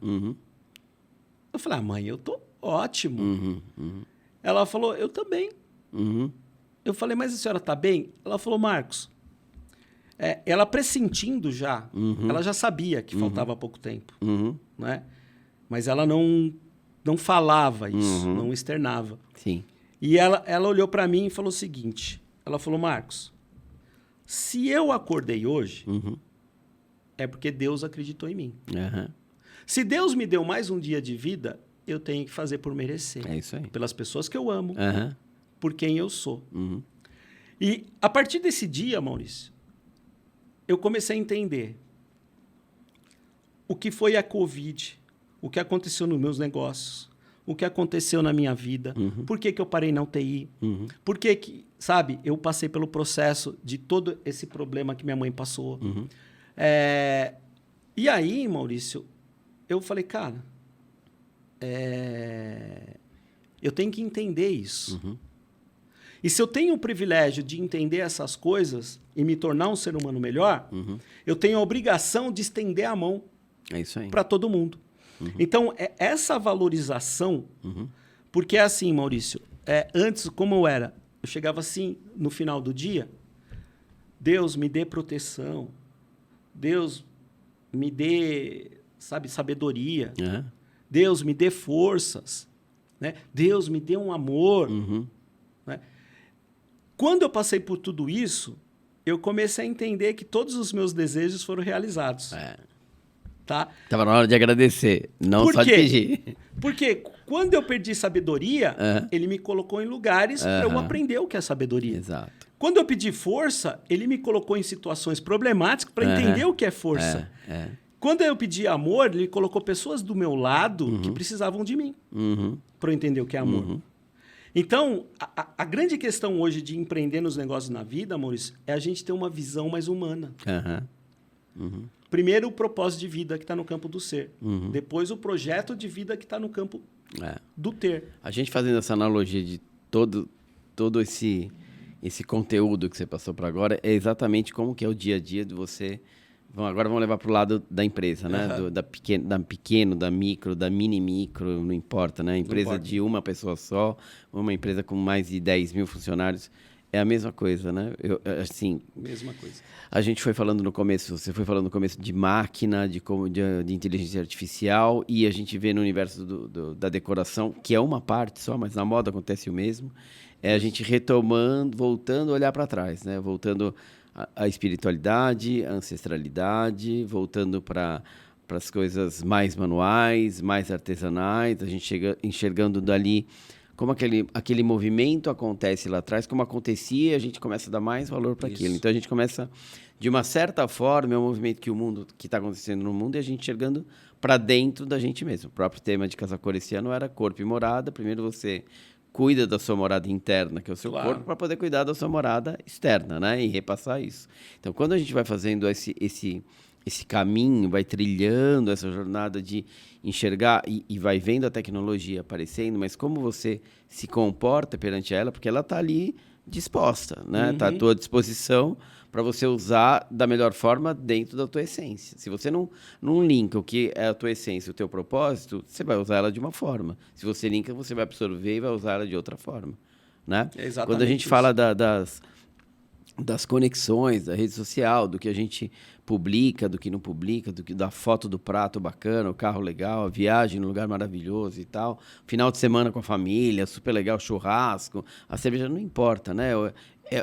Eu falei, mãe, eu tô ótimo. Ela falou, eu também. Eu falei, mas a senhora tá bem? Ela falou, Marcos, ela pressentindo já, ela já sabia que faltava pouco tempo, né? Mas ela não falava isso, não externava. Sim. E ela olhou para mim e falou o seguinte, ela falou, Marcos, se eu acordei hoje, é porque Deus acreditou em mim. Se Deus me deu mais um dia de vida, eu tenho que fazer por merecer. É isso aí. Pelas pessoas que eu amo, por quem eu sou. E a partir desse dia, Maurício, eu comecei a entender o que foi a Covid, o que aconteceu nos meus negócios, o que aconteceu na minha vida, por que eu parei na UTI, por que, sabe, eu passei pelo processo de todo esse problema que minha mãe passou. E aí, Maurício, eu falei, cara, eu tenho que entender isso. E se eu tenho o privilégio de entender essas coisas e me tornar um ser humano melhor, eu tenho a obrigação de estender a mão para todo mundo. Então, essa valorização, porque é assim, Maurício, antes, como eu era, eu chegava assim, no final do dia, Deus me dê proteção, Deus me dê, sabe, sabedoria, Deus me dê forças, né? Deus me dê um amor. Né? Quando eu passei por tudo isso, eu comecei a entender que todos os meus desejos foram realizados. Tá? Tava na hora de agradecer, não só de pedir. Porque quando eu perdi sabedoria, ele me colocou em lugares para eu aprender o que é sabedoria. Exato. Quando eu pedi força, ele me colocou em situações problemáticas para entender o que é força. Quando eu pedi amor, ele colocou pessoas do meu lado que precisavam de mim para eu entender o que é amor. Então, a grande questão hoje de empreender nos negócios na vida, Maurício, é a gente ter uma visão mais humana. Primeiro, o propósito de vida que está no campo do ser. Depois, o projeto de vida que está no campo do ter. A gente fazendo essa analogia de todo esse conteúdo que você passou para agora, é exatamente como que é o dia a dia de você... Agora vamos levar para o lado da empresa, né? Da pequeno, da micro, da mini-micro, não importa, né? Empresa de uma pessoa só, uma empresa com mais de 10 mil funcionários, é a mesma coisa, né? Mesma coisa. A gente foi falando no começo, você foi falando no começo de máquina, de inteligência artificial, e a gente vê no universo da decoração, que é uma parte só, mas na moda acontece o mesmo, a gente retomando, voltando a olhar para trás, né? Voltando a espiritualidade, a ancestralidade, voltando para as coisas mais manuais, mais artesanais, a gente chega enxergando dali como aquele movimento acontece lá atrás, como acontecia, a gente começa a dar mais valor para aquilo. Então, a gente começa, de uma certa forma, é um movimento que está acontecendo no mundo e a gente enxergando para dentro da gente mesmo. O próprio tema de Casa Cor esse ano era corpo e morada. Primeiro você cuida da sua morada interna, que é o seu corpo, para poder cuidar da sua morada externa, né? E repassar isso. Então, quando a gente vai fazendo esse caminho, vai trilhando essa jornada de enxergar e vai vendo a tecnologia aparecendo, mas como você se comporta perante ela, porque ela está ali disposta, né? Está à tua disposição para você usar da melhor forma dentro da tua essência. Se você não linka o que é a tua essência, o teu propósito, você vai usar ela de uma forma. Se você linka, você vai absorver e vai usar ela de outra forma, né? É exatamente quando a gente fala das conexões, da rede social, do que a gente publica, do que não publica, da foto do prato bacana, o carro legal, a viagem num lugar maravilhoso e tal, final de semana com a família, super legal, churrasco, a cerveja não importa, né?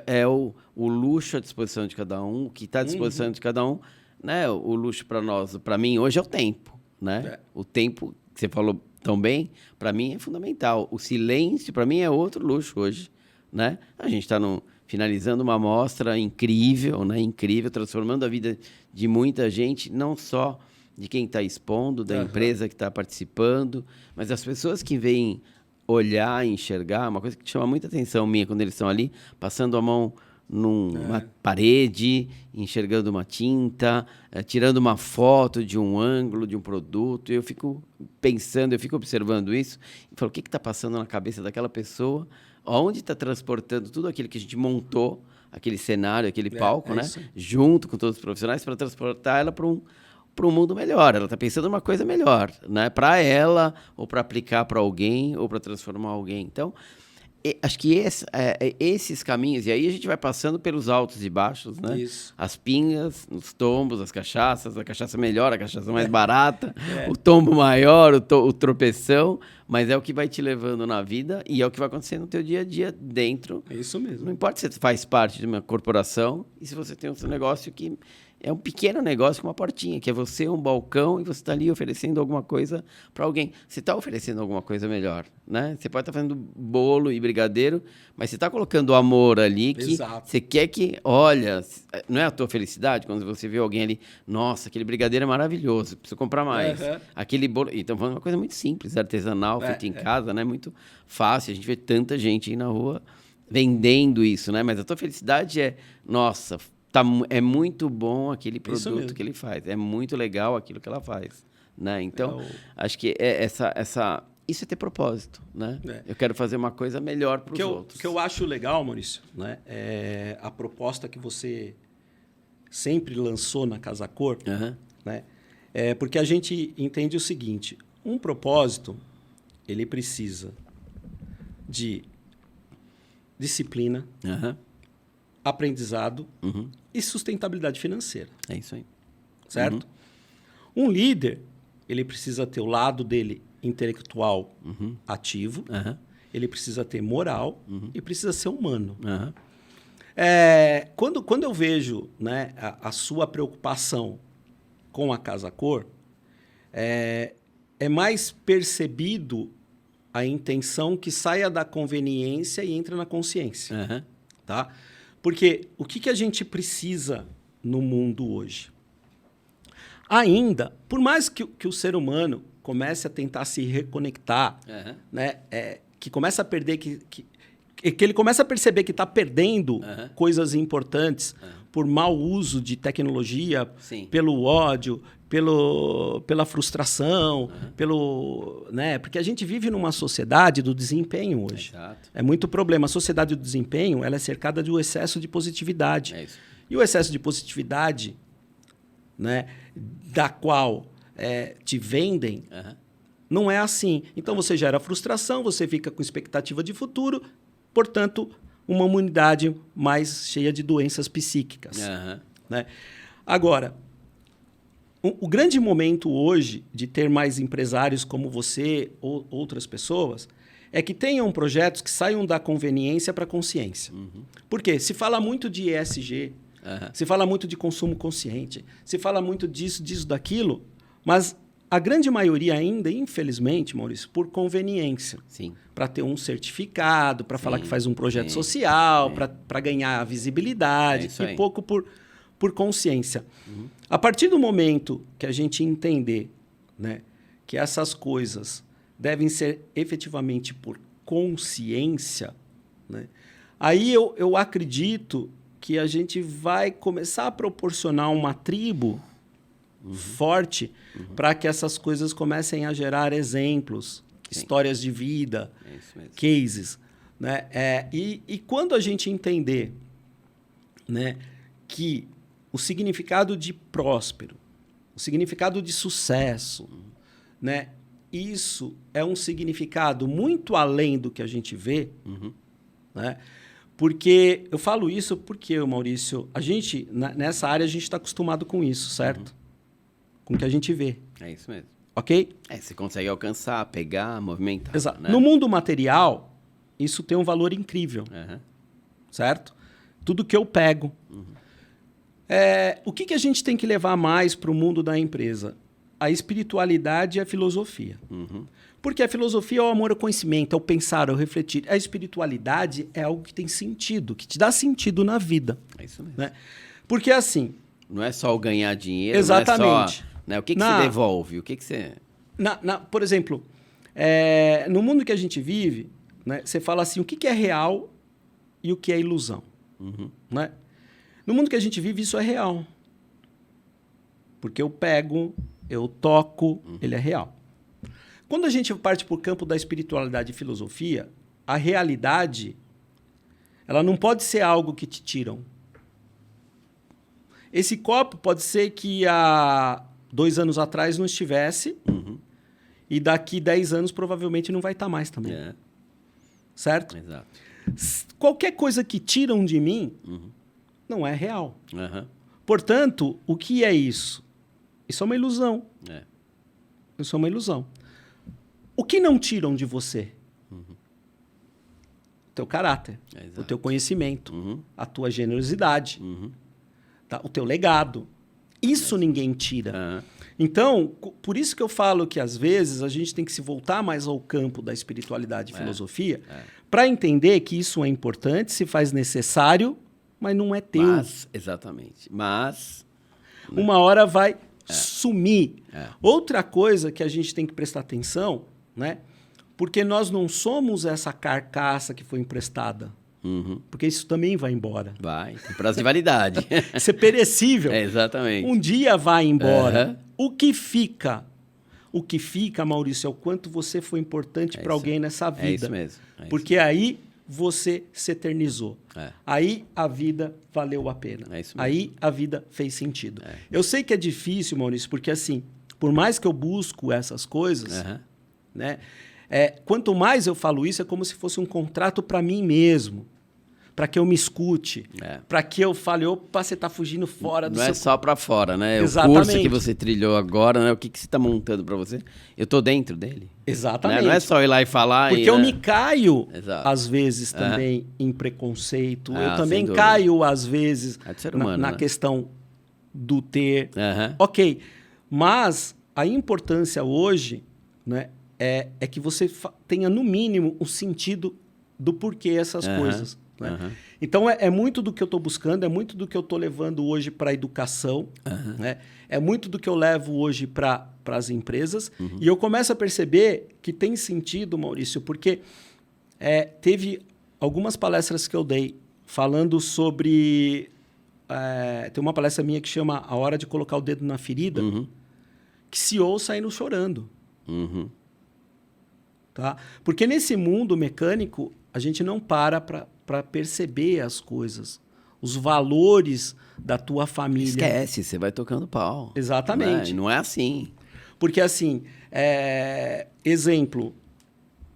É o luxo à disposição de cada um, o que está à disposição de cada um, né? O luxo para mim hoje é o tempo, né? O tempo que você falou tão bem, para mim é fundamental. O silêncio para mim é outro luxo hoje, né? A gente está finalizando uma mostra incrível, né? Incrível, transformando a vida de muita gente, não só de quem está expondo, da empresa que está participando, mas das pessoas que veem olhar e enxergar, uma coisa que chama muita atenção minha quando eles estão ali, passando a mão numa parede, enxergando uma tinta, tirando uma foto de um ângulo, de um produto. Eu fico pensando, eu fico observando isso e falo, o que está passando na cabeça daquela pessoa? Onde está transportando tudo aquilo que a gente montou, aquele cenário, aquele palco, né? Junto com todos os profissionais, para transportar ela para um mundo melhor. Ela está pensando em uma coisa melhor, né? Para ela, ou para aplicar para alguém, ou para transformar alguém. Então, acho que esses caminhos, e aí a gente vai passando pelos altos e baixos, né? Isso. As pingas, os tombos, as cachaças, a cachaça melhor, a cachaça mais barata, o tombo maior, o tropeção, mas é o que vai te levando na vida e é o que vai acontecer no teu dia a dia dentro. É isso mesmo. Não importa se você faz parte de uma corporação e se você tem um seu negócio que é um pequeno negócio com uma portinha, que é você, um balcão, e você está ali oferecendo alguma coisa para alguém. Você está oferecendo alguma coisa melhor, né? Você pode estar fazendo bolo e brigadeiro, mas você está colocando amor ali que você quer que... Olha, não é a tua felicidade quando você vê alguém ali, nossa, aquele brigadeiro é maravilhoso, preciso comprar mais. Aquele bolo... Então, falando uma coisa muito simples, artesanal, feita em casa, né? Muito fácil. A gente vê tanta gente aí na rua vendendo isso, né? Mas a tua felicidade é, nossa... é muito bom aquele produto que ele faz. É muito legal aquilo que ela faz, né? Então, acho que isso é ter propósito, né? Eu quero fazer uma coisa melhor para os outros. O que eu acho legal, Maurício, né? É a proposta que você sempre lançou na Casa Cor, né? Porque a gente entende o seguinte, um propósito, ele precisa de disciplina, aprendizado e sustentabilidade financeira. É isso aí. Certo? Um líder, ele precisa ter o lado dele intelectual ativo, ele precisa ter moral e precisa ser humano. Quando eu vejo, né, a sua preocupação com a Casa Cor, é mais percebido a intenção que saia da conveniência e entra na consciência. Tá? Porque o que a gente precisa no mundo hoje? Ainda, por mais que o ser humano comece a tentar se reconectar, né, que comece a perder, que ele comece a perceber que está perdendo coisas importantes por mau uso de tecnologia, pelo ódio, pela frustração, né? Porque a gente vive numa sociedade do desempenho hoje. É muito problema. A sociedade do desempenho, ela é cercada de um excesso de positividade. E o excesso de positividade, né, da qual te vendem, não é assim. Então você gera frustração, você fica com expectativa de futuro, portanto, uma humanidade mais cheia de doenças psíquicas. Né? Agora, o grande momento hoje de ter mais empresários como você ou outras pessoas é que tenham projetos que saiam da conveniência para a consciência. Por quê? Se fala muito de ESG, se fala muito de consumo consciente, se fala muito disso, daquilo, mas a grande maioria ainda, infelizmente, Maurício, por conveniência. Para ter um certificado, para falar que faz um projeto social, para ganhar visibilidade, e pouco por consciência. A partir do momento que a gente entender, né, que essas coisas devem ser efetivamente por consciência, né, aí eu acredito que a gente vai começar a proporcionar uma tribo forte para que essas coisas comecem a gerar exemplos, histórias de vida, cases. Né? E quando a gente entender, né, que o significado de próspero, o significado de sucesso, né, isso é um significado muito além do que a gente vê, né? Porque eu falo isso porque, Maurício, a gente, nessa área, a gente está acostumado com isso, certo? Com o que a gente vê. É isso mesmo. Ok? Você consegue alcançar, pegar, movimentar. Exato. Né? No mundo material, isso tem um valor incrível. Certo? Tudo que eu pego. O que a gente tem que levar mais para o mundo da empresa? A espiritualidade e a filosofia. Porque a filosofia é o amor ao conhecimento, é o pensar, é o refletir. A espiritualidade é algo que tem sentido, que te dá sentido na vida. É isso mesmo. Né? Porque assim... Não é só o ganhar dinheiro, exatamente. Não é só... Né, o que você devolve? O que você... Por exemplo, No mundo que a gente vive, né, você fala assim, o que é real e o que é ilusão. Né? No mundo que a gente vive, isso é real. Porque eu pego, eu toco, ele é real. Quando a gente parte para o campo da espiritualidade e filosofia, a realidade, ela não pode ser algo que te tiram. Esse copo pode ser que há 2 anos atrás não estivesse, e daqui 10 anos provavelmente não vai estar mais também. Certo? Exato. Qualquer coisa que tiram de mim não é real. Portanto, o que é isso? Isso é uma ilusão. Isso é uma ilusão. O que não tiram de você? O teu caráter, o teu conhecimento, a tua generosidade, tá? O teu legado. Isso ninguém tira. Então, por isso que eu falo que, às vezes, a gente tem que se voltar mais ao campo da espiritualidade e filosofia para entender que isso é importante, se faz necessário, mas não é teu. Exatamente. Mas... Uma hora vai sumir. Outra coisa que a gente tem que prestar atenção, né? Porque nós não somos essa carcaça que foi emprestada. Porque isso também vai embora. Vai, tem prazo de validade. Isso é perecível. Exatamente. Um dia vai embora. O que fica, Maurício, é o quanto você foi importante para alguém nessa vida. É isso mesmo. Porque aí você se eternizou. Aí a vida valeu a pena. Aí a vida fez sentido. Eu sei que é difícil, Maurício, porque assim, por mais que eu busco essas coisas, né, quanto mais eu falo isso, é como se fosse um contrato para mim mesmo. Para que eu me escute, para que eu fale, opa, você está fugindo fora do seu... Não é só para fora, né? Exatamente. O curso que você trilhou agora, né? O que você está montando para você? Eu estou dentro dele. Exatamente. Né? Não é só ir lá e falar... Porque eu me caio, às vezes, também em preconceito. Eu também caio, às vezes, na questão do ter. Ok, mas a importância hoje, né, é que você tenha, no mínimo, um sentido do porquê essas coisas. Né? Então, é muito do que eu estou buscando, é muito do que eu estou levando hoje para a educação, né? É muito do que eu levo hoje para as empresas. E eu começo a perceber que tem sentido, Maurício, porque teve algumas palestras que eu dei falando sobre... tem uma palestra minha que chama A Hora de Colocar o Dedo na Ferida, que CEOs saíram chorando. Tá? Porque nesse mundo mecânico, a gente não para perceber as coisas, os valores da tua família. Esquece, você vai tocando pau. Exatamente. Não é assim. Porque assim, exemplo,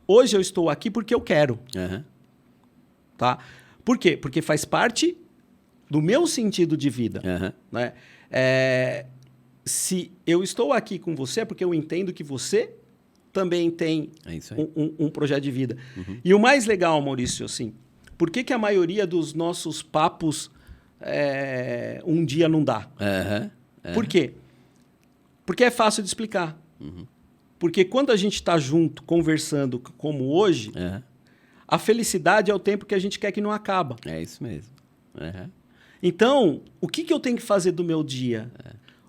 hoje eu estou aqui porque eu quero. Tá? Por quê? Porque faz parte do meu sentido de vida. Né? Se eu estou aqui com você é porque eu entendo que você também tem um projeto de vida. E o mais legal, Maurício, assim, por que a maioria dos nossos papos um dia não dá? Por quê? Porque é fácil de explicar. Porque quando a gente está junto, conversando como hoje, a felicidade é o tempo que a gente quer que não acaba. É isso mesmo. Então, o que eu tenho que fazer do meu dia?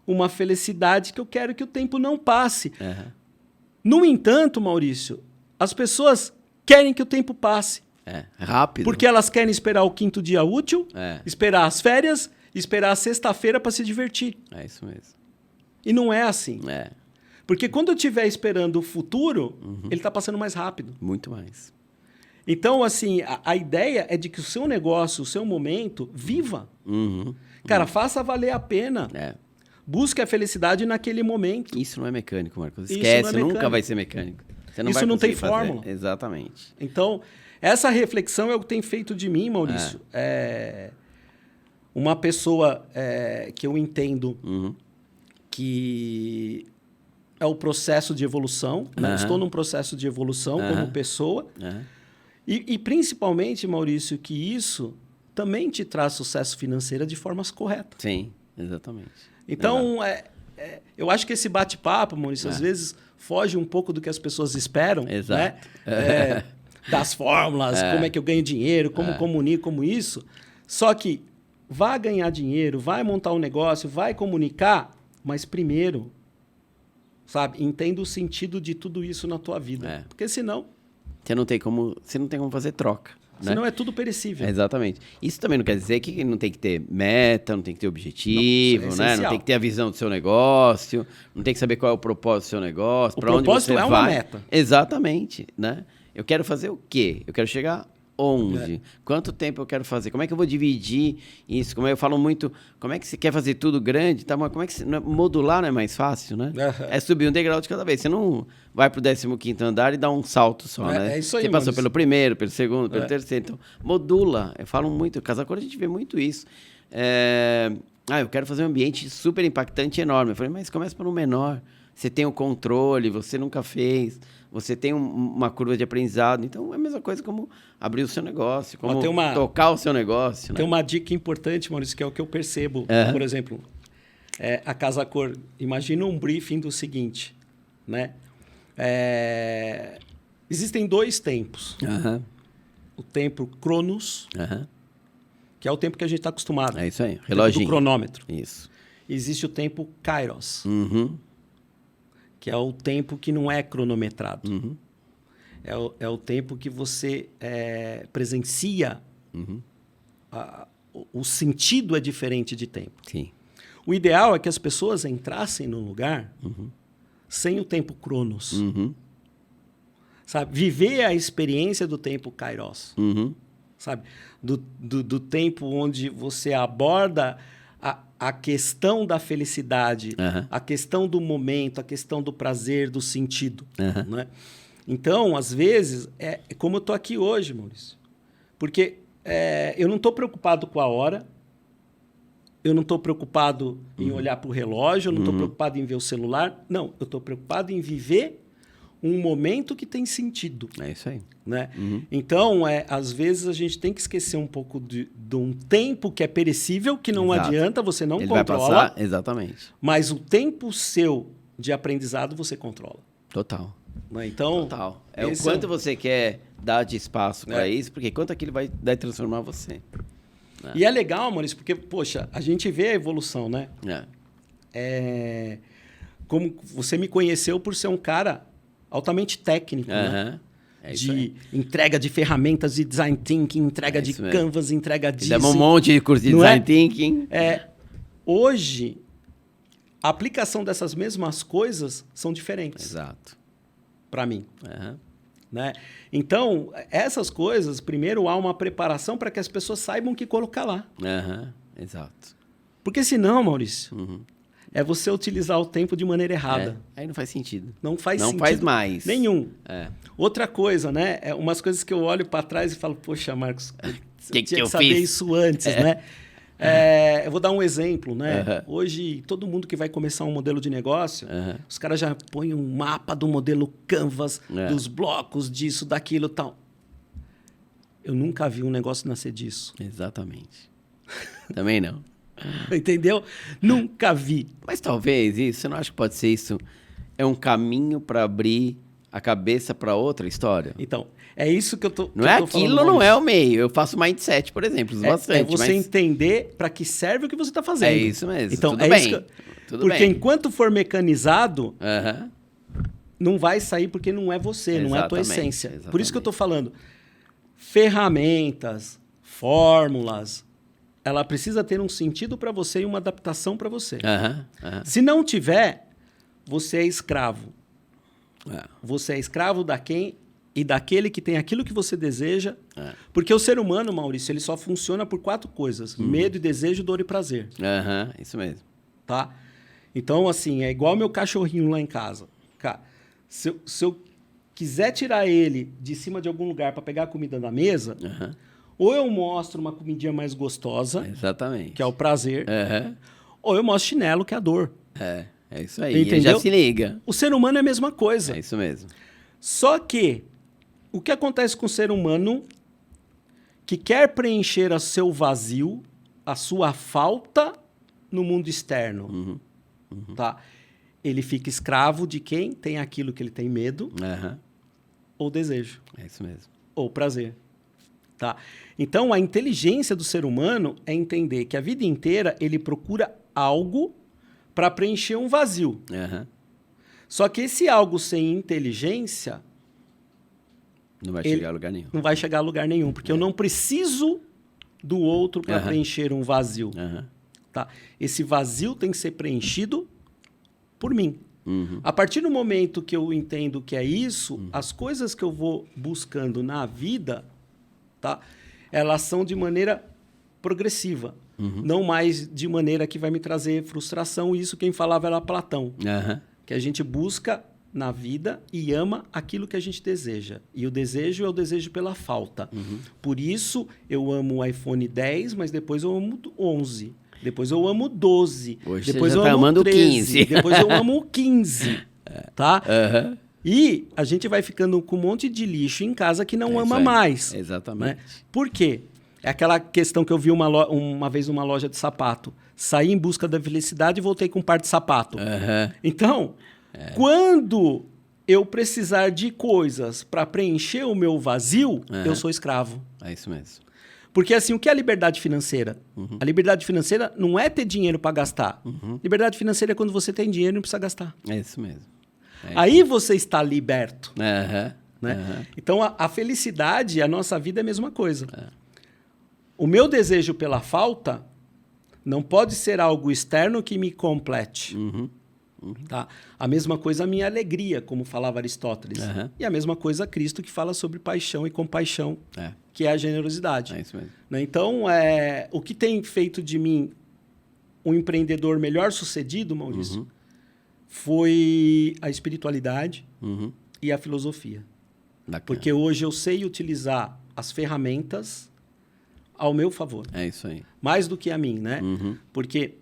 Uma felicidade que eu quero que o tempo não passe. No entanto, Maurício, as pessoas querem que o tempo passe. Rápido. Porque elas querem esperar o 5º dia útil, esperar as férias, esperar a sexta-feira para se divertir. É isso mesmo. E não é assim. Porque quando eu estiver esperando o futuro, ele está passando mais rápido. Muito mais. Então, assim, a ideia é de que o seu negócio, o seu momento, viva. Cara, faça valer a pena. Busque a felicidade naquele momento. Isso não é mecânico, Marcos. Esquece, nunca vai ser mecânico. Você não Isso vai não tem fazer. fórmula. Exatamente. Então, essa reflexão é o que tem feito de mim, Maurício. Uma pessoa que eu entendo que é o processo de evolução. Né? Estou num processo de evolução como pessoa. E principalmente, Maurício, que isso também te traz sucesso financeiro de formas corretas. Sim, exatamente. Então, eu acho que esse bate-papo, Maurício, às vezes foge um pouco do que as pessoas esperam. Exato. Né? Das fórmulas, como é que eu ganho dinheiro, como comunico, como isso. Só que vai ganhar dinheiro, vai montar um negócio, vai comunicar, mas primeiro sabe? Entenda o sentido de tudo isso na tua vida. Porque senão... Você não tem como fazer troca. Senão é tudo perecível. Exatamente. Isso também não quer dizer que não tem que ter meta, não tem que ter objetivo, não, né? Não tem que ter a visão do seu negócio, não tem que saber qual é o propósito do seu negócio, para onde você vai. O propósito é uma meta. Exatamente, né? Eu quero fazer o quê? Eu quero chegar onde? Quanto tempo eu quero fazer? Como é que eu vou dividir isso? Como eu falo muito, como é que você quer fazer tudo grande? Tá? Mas como é que modular não é mais fácil, né? É subir um degrau de cada vez. Você não vai pro 15º andar e dá um salto só, né? É isso aí, você passou pelo primeiro, pelo segundo, pelo terceiro. Então, modula. Eu falo muito. Casa Cor a gente vê muito isso. Eu quero fazer um ambiente super impactante e enorme. Eu falei, mas começa por um menor. Você tem o controle, você nunca fez, você tem uma curva de aprendizado. Então, é a mesma coisa como abrir o seu negócio, como tocar o seu negócio. Tem uma dica importante, Maurício, que é o que eu percebo. Por exemplo, a Casa Cor, imagina um briefing do seguinte, né? Existem 2 tempos. O tempo Cronos, que é o tempo que a gente está acostumado. É isso aí, reloginho. Do cronômetro. Isso. Existe o tempo Kairos, que é o tempo que não é cronometrado. É o tempo que você presencia. O sentido é diferente de tempo. Sim. O ideal é que as pessoas entrassem no lugar sem o tempo Cronos. Sabe? Viver a experiência do tempo Kairos. Sabe? Do tempo onde você aborda a questão da felicidade, a questão do momento, a questão do prazer, do sentido. Né? Então, às vezes, é como eu estou aqui hoje, Maurício. Porque eu não estou preocupado com a hora, eu não estou preocupado em olhar para o relógio, eu não estou preocupado em ver o celular. Não, eu estou preocupado em viver um momento que tem sentido. É isso aí. Né? Então, às vezes, a gente tem que esquecer um pouco de um tempo que é perecível, que não adianta, você não controla. Vai passar, exatamente. Mas o tempo seu de aprendizado, você controla. Total. Né? Então, total. O quanto você quer dar de espaço para isso, porque quanto aquilo vai transformar você. E é legal, Maurício, porque, poxa, a gente vê a evolução, né? Como você me conheceu por ser um cara altamente técnico, né? De entrega de ferramentas de design thinking, entrega de canvas, entrega disso. Dá um monte de curso de design thinking. Hoje, a aplicação dessas mesmas coisas são diferentes. Exato. Para mim. Né? Então, essas coisas, primeiro há uma preparação para que as pessoas saibam o que colocar lá. Exato. Porque senão, Maurício, é você utilizar o tempo de maneira errada. Aí não faz sentido. Não faz sentido. Não faz mais. Nenhum. Outra coisa, né? Umas coisas que eu olho para trás e falo, poxa, Marcos, eu tinha que saber isso antes, né? Eu vou dar um exemplo, né? Hoje, todo mundo que vai começar um modelo de negócio, os caras já põem um mapa do modelo Canvas, dos blocos, disso, daquilo e tal. Eu nunca vi um negócio nascer disso. Exatamente. Também não. Entendeu? Nunca vi. Mas talvez isso, você não acha que pode ser isso? É um caminho para abrir a cabeça para outra história? Então, é isso que eu tô Não é aquilo, não é o meio. Eu faço mindset, por exemplo, bastante. É você entender para que serve o que você está fazendo. É isso mesmo. Então, tudo bem. Porque enquanto for mecanizado, não vai sair porque não é você, não é a tua essência. Exatamente. Por isso que eu estou falando. Ferramentas, fórmulas, ela precisa ter um sentido para você e uma adaptação para você. Se não tiver, você é escravo. Você é escravo e daquele que tem aquilo que você deseja. Porque o ser humano, Maurício, ele só funciona por 4 coisas. Medo e desejo, dor e prazer. Isso mesmo. Tá? Então, assim, é igual meu cachorrinho lá em casa. Cara, se eu quiser tirar ele de cima de algum lugar para pegar a comida da mesa, ou eu mostro uma comidinha mais gostosa, exatamente, que é o prazer, ou eu mostro chinelo, que é a dor. É isso aí. Entendeu? Ele já se liga. O ser humano é a mesma coisa. É isso mesmo. Só que o que acontece com o ser humano que quer preencher o seu vazio, a sua falta no mundo externo, tá? Ele fica escravo de quem tem aquilo que ele tem medo ou desejo. É isso mesmo. Ou prazer. Tá? Então, a inteligência do ser humano é entender que a vida inteira ele procura algo para preencher um vazio. Só que esse algo sem inteligência... Não vai chegar a lugar nenhum. Não vai chegar a lugar nenhum, porque eu não preciso do outro para preencher um vazio. Tá? Esse vazio tem que ser preenchido por mim. A partir do momento que eu entendo que é isso, as coisas que eu vou buscando na vida, tá? Elas são de maneira progressiva. Não mais de maneira que vai me trazer frustração. Isso quem falava era Platão. Que a gente busca na vida e ama aquilo que a gente deseja. E o desejo é o desejo pela falta. Por isso, eu amo o iPhone 10, mas depois eu amo o 11. Depois eu amo o 12. Hoje depois você já eu amo o 15. Depois eu amo o 15. Tá? E a gente vai ficando com um monte de lixo em casa que não ama mais. Exatamente. Né? Por quê? É aquela questão que eu vi uma vez numa loja de sapato. Saí em busca da felicidade e voltei com um par de sapato. Então... Quando eu precisar de coisas para preencher o meu vazio, eu sou escravo. É isso mesmo. Porque assim, o que é a liberdade financeira? A liberdade financeira não é ter dinheiro para gastar. Liberdade financeira é quando você tem dinheiro e não precisa gastar. É isso mesmo. Aí você está liberto. Né? Então, a felicidade, a nossa vida é a mesma coisa. O meu desejo pela falta não pode ser algo externo que me complete. Tá? A mesma coisa a minha alegria, como falava Aristóteles. E a mesma coisa Cristo, que fala sobre paixão e compaixão, que é a generosidade. É isso mesmo. Né? Então, o que tem feito de mim um empreendedor melhor sucedido, Maurício, foi a espiritualidade e a filosofia. Bacana. Porque hoje eu sei utilizar as ferramentas ao meu favor. É isso aí. Mais do que a mim, né? Porque...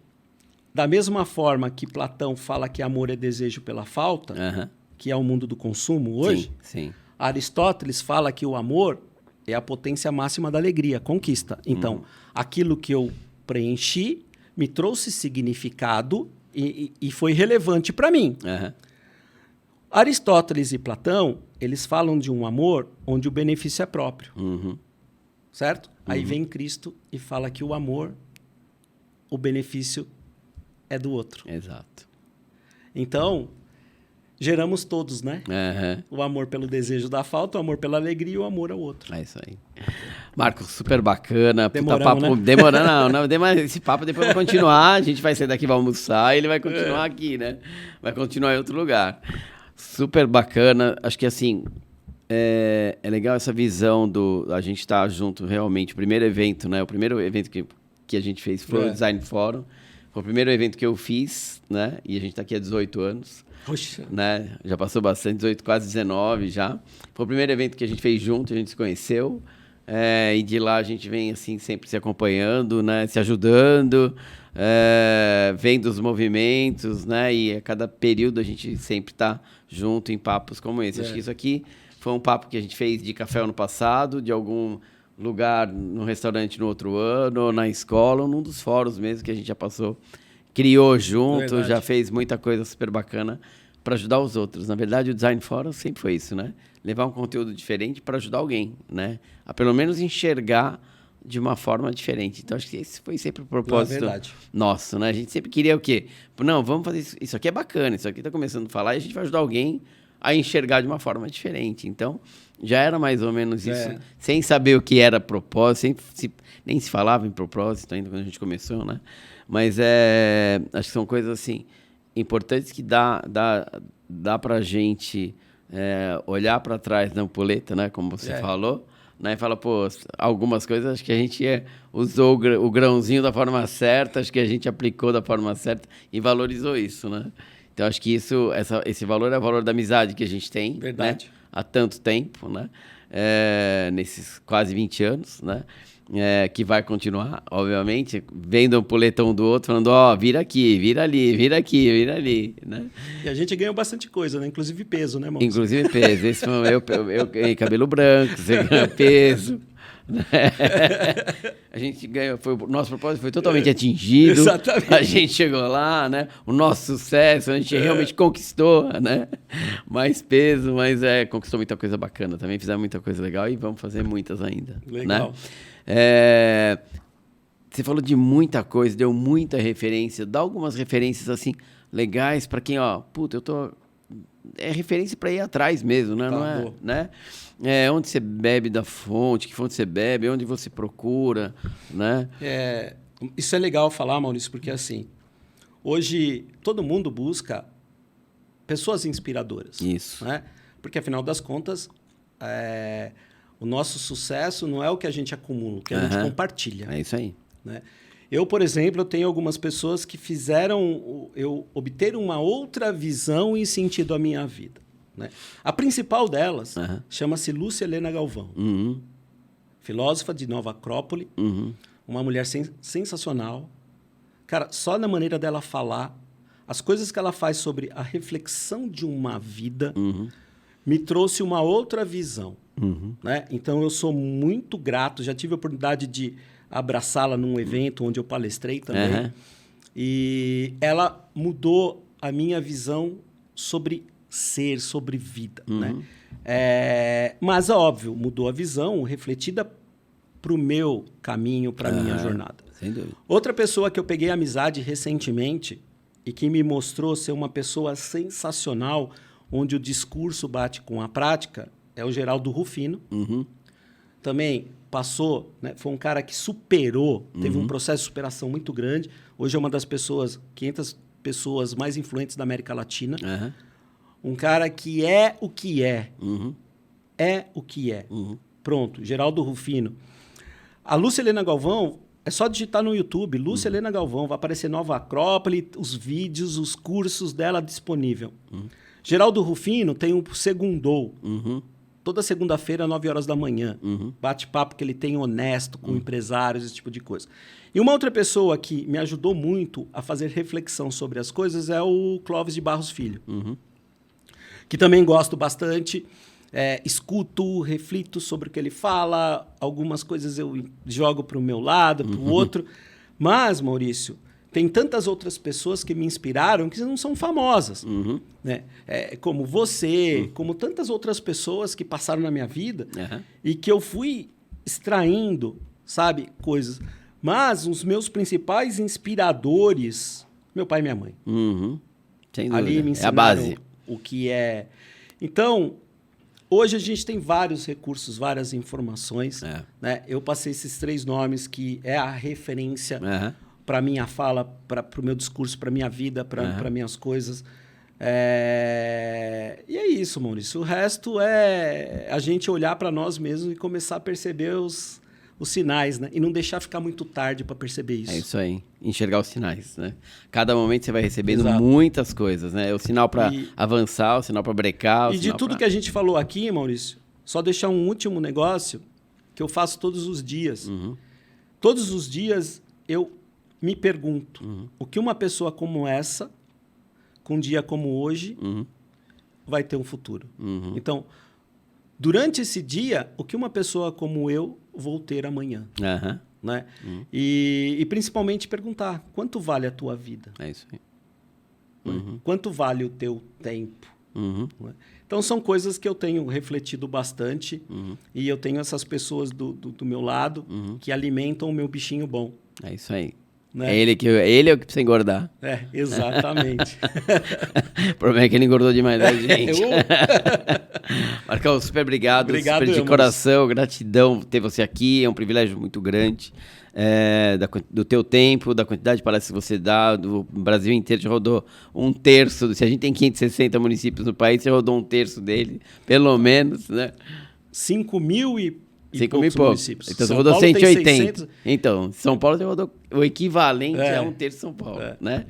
Da mesma forma que Platão fala que amor é desejo pela falta, que é o mundo do consumo hoje, sim. Aristóteles fala que o amor é a potência máxima da alegria, conquista. Então, aquilo que eu preenchi me trouxe significado e foi relevante para mim. Aristóteles e Platão, eles falam de um amor onde o benefício é próprio. Certo? Aí vem Cristo e fala que o amor, o benefício é do outro. Exato. Então, geramos todos, né? O amor pelo desejo da falta, o amor pela alegria e o amor ao outro. É isso aí. Marcos, super bacana. Demoramos, papo, né? Não, esse papo depois vai continuar. A gente vai sair daqui, vai almoçar e ele vai continuar aqui, né? Vai continuar em outro lugar. Super bacana. Acho que assim, é legal essa visão do... A gente estar junto realmente. O primeiro evento, né? O primeiro evento que a gente fez foi o Design Forum. Foi o primeiro evento que eu fiz, né? E a gente está aqui há 18 anos. Poxa. Né? Já passou bastante, 18, quase 19 já. Foi o primeiro evento que a gente fez junto, a gente se conheceu. E de lá a gente vem assim, sempre se acompanhando, né? Se ajudando, vendo os movimentos, né? E a cada período a gente sempre está junto em papos como esse. Acho que isso aqui foi um papo que a gente fez de café ano passado, de algum... lugar no restaurante no outro ano, ou na escola, ou num dos fóruns mesmo que a gente já passou, criou junto, já fez muita coisa super bacana para ajudar os outros. Na verdade, o Design Forum sempre foi isso, né? Levar um conteúdo diferente para ajudar alguém, né? A pelo menos enxergar de uma forma diferente. Então, acho que esse foi sempre o propósito nosso, né? A gente sempre queria o quê? Não, vamos fazer isso. Isso aqui é bacana, isso aqui está começando a falar e a gente vai ajudar alguém a enxergar de uma forma diferente. Então, já era mais ou menos isso, sem saber o que era propósito, nem se falava em propósito ainda quando a gente começou, né? Mas acho que são coisas assim importantes que dá para a gente olhar para trás da ampulheta, né? Como você falou, né? E fala, pô, algumas coisas acho que a gente usou o grãozinho da forma certa, acho que a gente aplicou da forma certa e valorizou isso, né? Então, acho que esse valor é o valor da amizade que a gente tem, né? Há tanto tempo, né? Nesses quase 20 anos, né? Que vai continuar, obviamente, vendo o poletão do outro, falando, vira aqui, vira ali, vira aqui, vira ali, né? E a gente ganhou bastante coisa, né? Inclusive peso, né, Maurício? Inclusive peso. Esse foi eu ganhei cabelo branco, você ganhou peso. A gente ganhou, o nosso propósito foi totalmente atingido. Exatamente. A gente chegou lá, né? O nosso sucesso, a gente realmente conquistou, né? Mais peso, mas conquistou muita coisa bacana também. Fizemos muita coisa legal e vamos fazer muitas ainda. Legal. Né? Você falou de muita coisa, deu muita referência. Dá algumas referências assim legais para quem, puta, eu tô é referência para ir atrás mesmo, né? Tá, não é, né? É onde você bebe da fonte, que fonte você bebe, onde você procura, né? Isso é legal falar, Maurício, porque assim, hoje todo mundo busca pessoas inspiradoras. Isso. Né? Porque, afinal das contas, o nosso sucesso não é o que a gente acumula, o que a gente compartilha. É isso aí. Né? Eu, por exemplo, tenho algumas pessoas que fizeram eu obter uma outra visão e sentido à minha vida. Né? A principal delas chama-se Lúcia Helena Galvão. Filósofa de Nova Acrópole, uma mulher sensacional. Cara, só na maneira dela falar, as coisas que ela faz sobre a reflexão de uma vida, me trouxe uma outra visão. Né? Então, eu sou muito grato. Já tive a oportunidade de abraçá-la num evento onde eu palestrei também. E ela mudou a minha visão sobre ser, sobre vida. Né? Mas, óbvio, mudou a visão refletida para o meu caminho, para a minha jornada. Sem dúvida. Outra pessoa que eu peguei amizade recentemente e que me mostrou ser uma pessoa sensacional, onde o discurso bate com a prática, é o Geraldo Rufino. Também passou, né, foi um cara que superou, teve um processo de superação muito grande. Hoje é uma das 500 pessoas mais influentes da América Latina. Um cara que é o que é. É o que é. Pronto, Geraldo Rufino. A Lúcia Helena Galvão, é só digitar no YouTube, Lúcia Helena Galvão, vai aparecer Nova Acrópole, os vídeos, os cursos dela disponível. Geraldo Rufino tem um Segundou. Toda segunda-feira, 9 horas da manhã. Bate-papo que ele tem honesto com empresários, esse tipo de coisa. E uma outra pessoa que me ajudou muito a fazer reflexão sobre as coisas é o Clóvis de Barros Filho. Que também gosto bastante. Escuto, reflito sobre o que ele fala. Algumas coisas eu jogo para o meu lado, para o outro. Mas, Maurício, tem tantas outras pessoas que me inspiraram que não são famosas. Né? Como você, como tantas outras pessoas que passaram na minha vida e que eu fui extraindo, sabe, coisas. Mas os meus principais inspiradores, meu pai e minha mãe. Sem dúvida. Ali me ensinaram a base. O que é. Então, hoje a gente tem vários recursos, várias informações. Né? Eu passei esses 3 nomes que é a referência para a minha fala, para o meu discurso, para a minha vida, para minhas coisas. E é isso, Maurício. O resto é a gente olhar para nós mesmos e começar a perceber os sinais, né? E não deixar ficar muito tarde para perceber isso. É isso aí. Enxergar os sinais, né? Cada momento você vai recebendo muitas coisas, né? É o sinal para avançar, o sinal para brecar. E de tudo que a gente falou aqui, Maurício, só deixar um último negócio que eu faço todos os dias. Todos os dias eu me pergunto o que uma pessoa como essa, com um dia como hoje, vai ter um futuro. Então, durante esse dia, o que uma pessoa como eu vou ter amanhã. Né? E principalmente perguntar, quanto vale a tua vida? É isso aí. Quanto vale o teu tempo? Né? Então, são coisas que eu tenho refletido bastante e eu tenho essas pessoas do meu lado que alimentam o meu bichinho bom. É isso aí. Né? Ele é o que precisa engordar. Exatamente. O problema é que ele engordou demais da gente. Marcão, super obrigado. Super de coração, gratidão ter você aqui. É um privilégio muito grande. Do teu tempo, da quantidade de palestras que você dá. Do Brasil inteiro, você rodou 1/3. Se a gente tem 560 municípios no país, você rodou 1/3 dele, pelo menos, né? 5.000 e 5.000 e poucos municípios. Então, você rodou 180. Então, São Paulo você rodou o equivalente a 1/3 de São Paulo, né?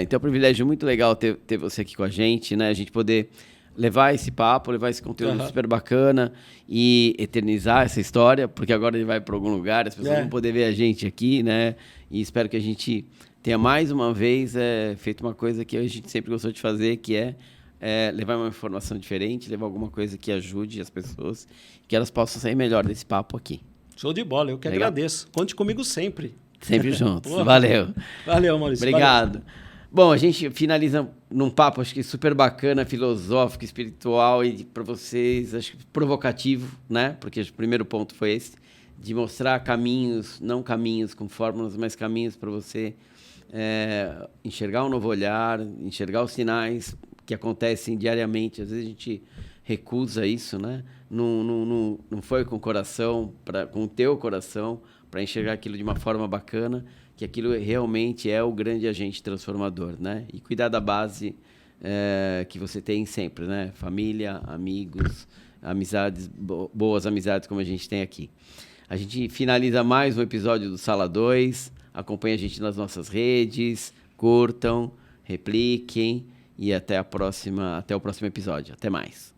Então, é um privilégio muito legal ter você aqui com a gente, né? A gente poder levar esse papo, levar esse conteúdo super bacana e eternizar essa história, porque agora ele vai para algum lugar, as pessoas vão poder ver a gente aqui, né? E espero que a gente tenha mais uma vez feito uma coisa que a gente sempre gostou de fazer, que é levar uma informação diferente, levar alguma coisa que ajude as pessoas, que elas possam sair melhor desse papo aqui. Show de bola, eu que agradeço. Conte comigo sempre. Sempre juntos. Valeu. Valeu, Maurício. Obrigado. Valeu. Bom, a gente finaliza num papo, acho que super bacana, filosófico, espiritual e para vocês, acho que provocativo, né? Porque o primeiro ponto foi esse, de mostrar caminhos, não caminhos com fórmulas, mas caminhos para você enxergar um novo olhar, enxergar os sinais, que acontecem diariamente. Às vezes a gente recusa isso, né? Não foi com o coração, com o teu coração, para enxergar aquilo de uma forma bacana, que aquilo realmente é o grande agente transformador, né? E cuidar da base que você tem sempre, né? Família, amigos, amizades, boas amizades como a gente tem aqui. A gente finaliza mais um episódio do Sala 2. Acompanhe a gente nas nossas redes, curtam, repliquem e até o próximo episódio. Até mais.